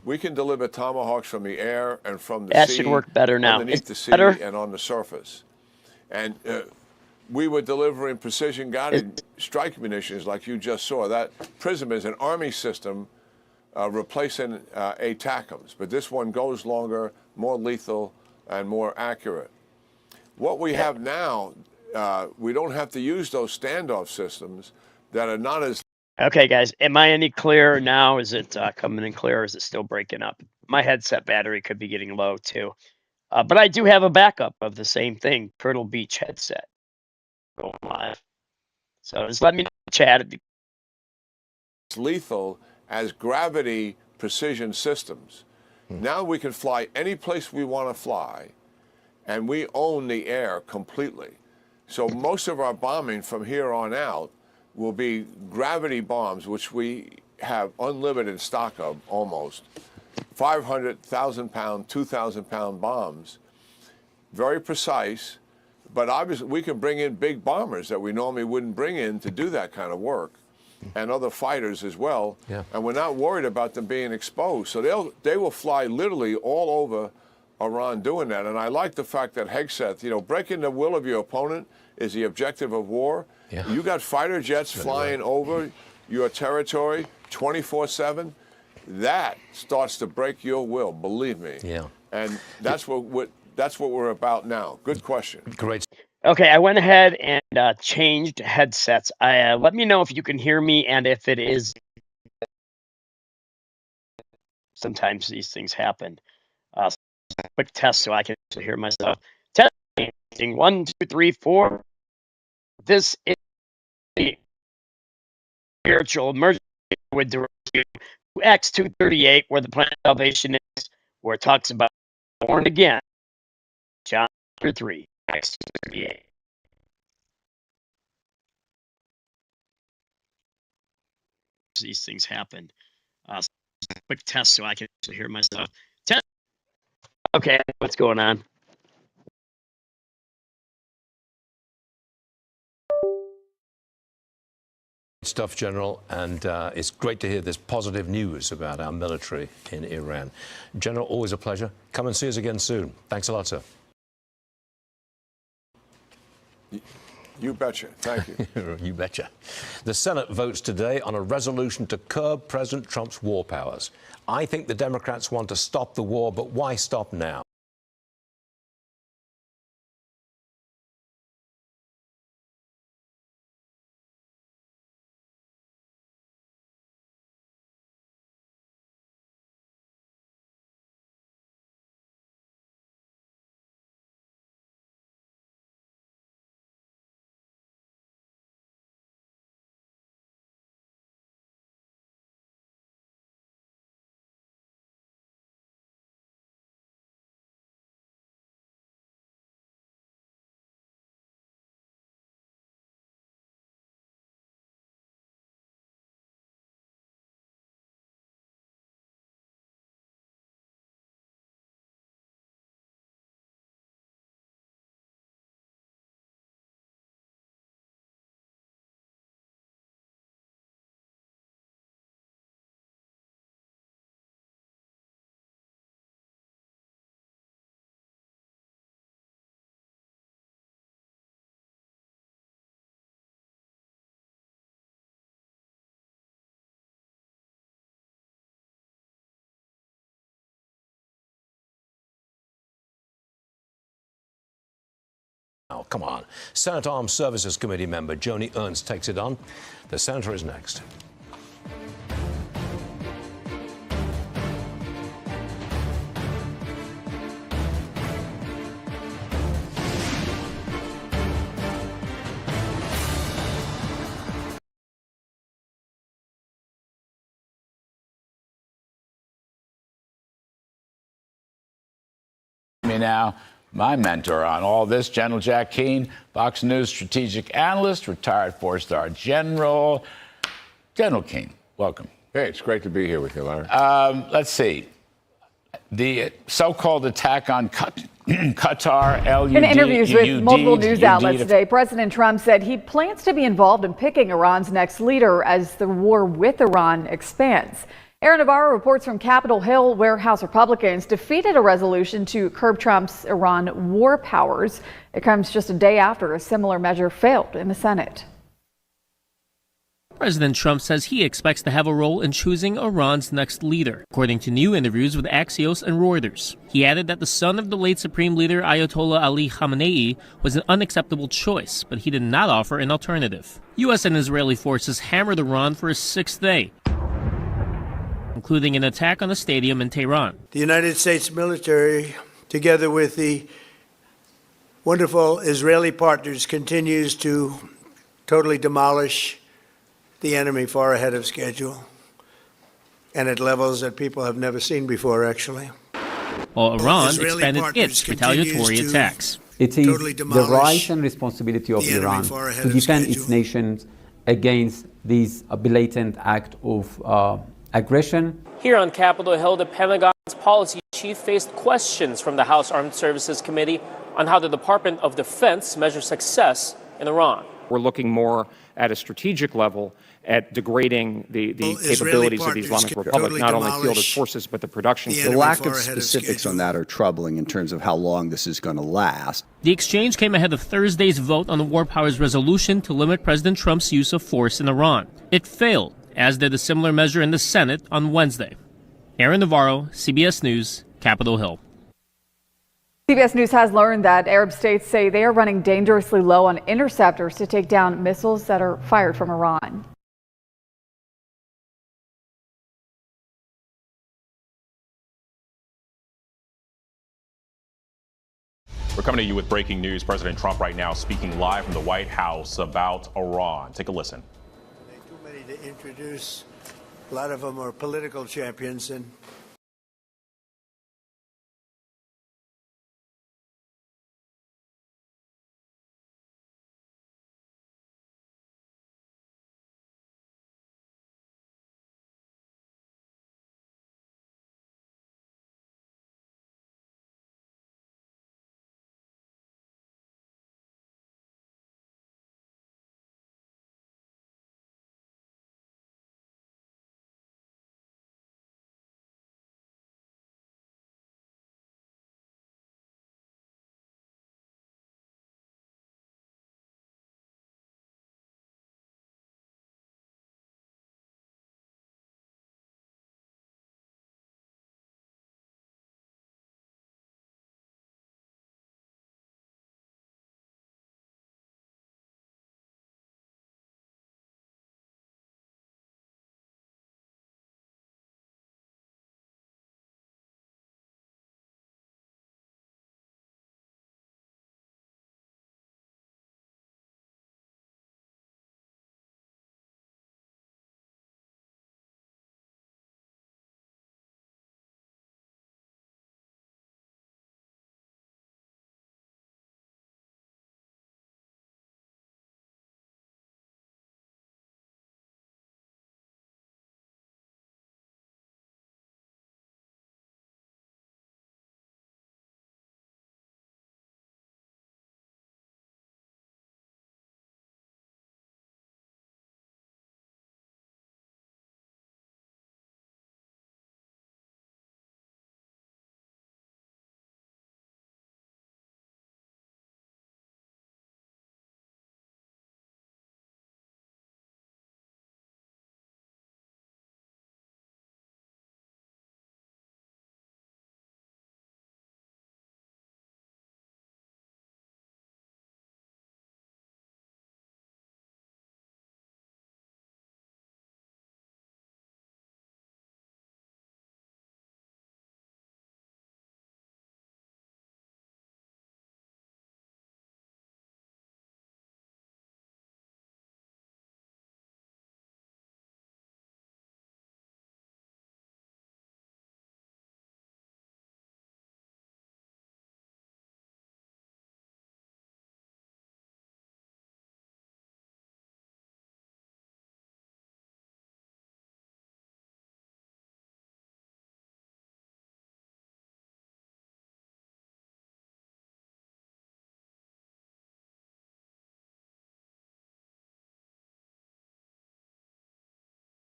[SPEAKER 11] We can deliver Tomahawks from the air and from the sea.
[SPEAKER 1] That should work better now.
[SPEAKER 11] Underneath the sea
[SPEAKER 1] better?
[SPEAKER 11] and on the surface. And we were delivering precision-guided strike munitions like you just saw. That PRISM is an Army system replacing ATACMS. But this one goes longer, more lethal, and more accurate. What we have now, we don't have to use those standoff systems that are not as...
[SPEAKER 1] Okay, guys, am I any clearer now? Is it coming in clear, or is it still breaking up? My headset battery could be getting low, too. But I do have a backup of the same thing, Turtle Beach headset. Going live. So just let me know in the chat.
[SPEAKER 11] lethal as gravity precision systems. Now we can fly any place we want to fly, and we own the air completely. So most of our bombing from here on out will be gravity bombs, which we have unlimited stock of almost. 500,000-pound, 2,000-pound bombs, very precise, but obviously we can bring in big bombers that we normally wouldn't bring in to do that kind of work, and other fighters as well.
[SPEAKER 10] Yeah.
[SPEAKER 11] And we're not worried about them being exposed. So they will fly literally all over Iran doing that. And I like the fact that Hegseth, breaking the will of your opponent is the objective of war.
[SPEAKER 10] Yeah.
[SPEAKER 11] You got fighter jets flying over your territory 24/7. That starts to break your will, believe me.
[SPEAKER 10] Yeah.
[SPEAKER 11] And that's what we're about now. Good question.
[SPEAKER 10] Great.
[SPEAKER 1] Okay, I went ahead and changed headsets. Let me know if you can hear me and if it is. Sometimes these things happen. Quick test so I can actually hear myself. Testing 1, 2, 3, 4. This is the spiritual emergency with direction Acts 2:38, where the plan of salvation is, where it talks about born again. John 3, Acts 2:38. These things happen. Quick test so I can actually hear myself. Test. Okay, what's going on?
[SPEAKER 10] Stuff, General, and it's great to hear this positive news about our military in Iran. General, always a pleasure. Come and see us again soon. Thanks a lot, sir.
[SPEAKER 11] You betcha. Thank you.
[SPEAKER 10] You betcha. The Senate votes today on a resolution to curb President Trump's war powers. I think the Democrats want to stop the war, but why stop now? Oh, come on. Senate Armed Services Committee member Joni Ernst takes it on. The senator is next.
[SPEAKER 12] Me now, my mentor on all this, General Jack Keane, Fox News strategic analyst, retired four-star general. General Keane, welcome.
[SPEAKER 11] Hey, it's great to be here with you, Larry.
[SPEAKER 12] Let's see. The so-called attack on Qatar, LUD.
[SPEAKER 14] In interviews with multiple news outlets today, President Trump said he plans to be involved in picking Iran's next leader as the war with Iran expands. Aaron Navarro reports from Capitol Hill, where House Republicans defeated a resolution to curb Trump's Iran war powers. It comes just a day after a similar measure failed in the Senate.
[SPEAKER 3] President Trump says he expects to have a role in choosing Iran's next leader, according to new interviews with Axios and Reuters. He added that the son of the late Supreme Leader Ayatollah Ali Khamenei was an unacceptable choice, but he did not offer an alternative. U.S. and Israeli forces hammered Iran for a sixth day, including an attack on a stadium in Tehran.
[SPEAKER 4] The United States military, together with the wonderful Israeli partners, continues to totally demolish the enemy far ahead of schedule and at levels that people have never seen before, actually.
[SPEAKER 3] While Iran
[SPEAKER 4] Israeli
[SPEAKER 3] expanded
[SPEAKER 4] partners
[SPEAKER 3] its retaliatory
[SPEAKER 4] continues to
[SPEAKER 3] attacks.
[SPEAKER 15] It is
[SPEAKER 4] totally
[SPEAKER 15] the
[SPEAKER 4] demolish
[SPEAKER 15] right and responsibility of
[SPEAKER 4] the enemy
[SPEAKER 15] Iran
[SPEAKER 4] far ahead
[SPEAKER 15] to
[SPEAKER 4] of
[SPEAKER 15] defend
[SPEAKER 4] schedule.
[SPEAKER 15] its nations against this blatant act of aggression.
[SPEAKER 3] Here on Capitol Hill, the Pentagon's policy chief faced questions from the House Armed Services Committee on how the Department of Defense measures success in Iran.
[SPEAKER 16] We're looking more at a strategic level at degrading the capabilities of the Islamic Republic, not only field its forces, but the production.
[SPEAKER 24] The lack of specifics on that are troubling in terms of how long this is going to last.
[SPEAKER 3] The exchange came ahead of Thursday's vote on the War Powers resolution to limit President Trump's use of force in Iran. It failed, as did a similar measure in the Senate on Wednesday. Aaron Navarro, CBS News, Capitol Hill.
[SPEAKER 14] CBS News has learned that Arab states say they are running dangerously low on interceptors to take down missiles that are fired from Iran.
[SPEAKER 25] We're coming to you with breaking news. President Trump right now speaking live from the White House about Iran. Take a listen.
[SPEAKER 4] Too many to introduce. A lot of them are political champions, and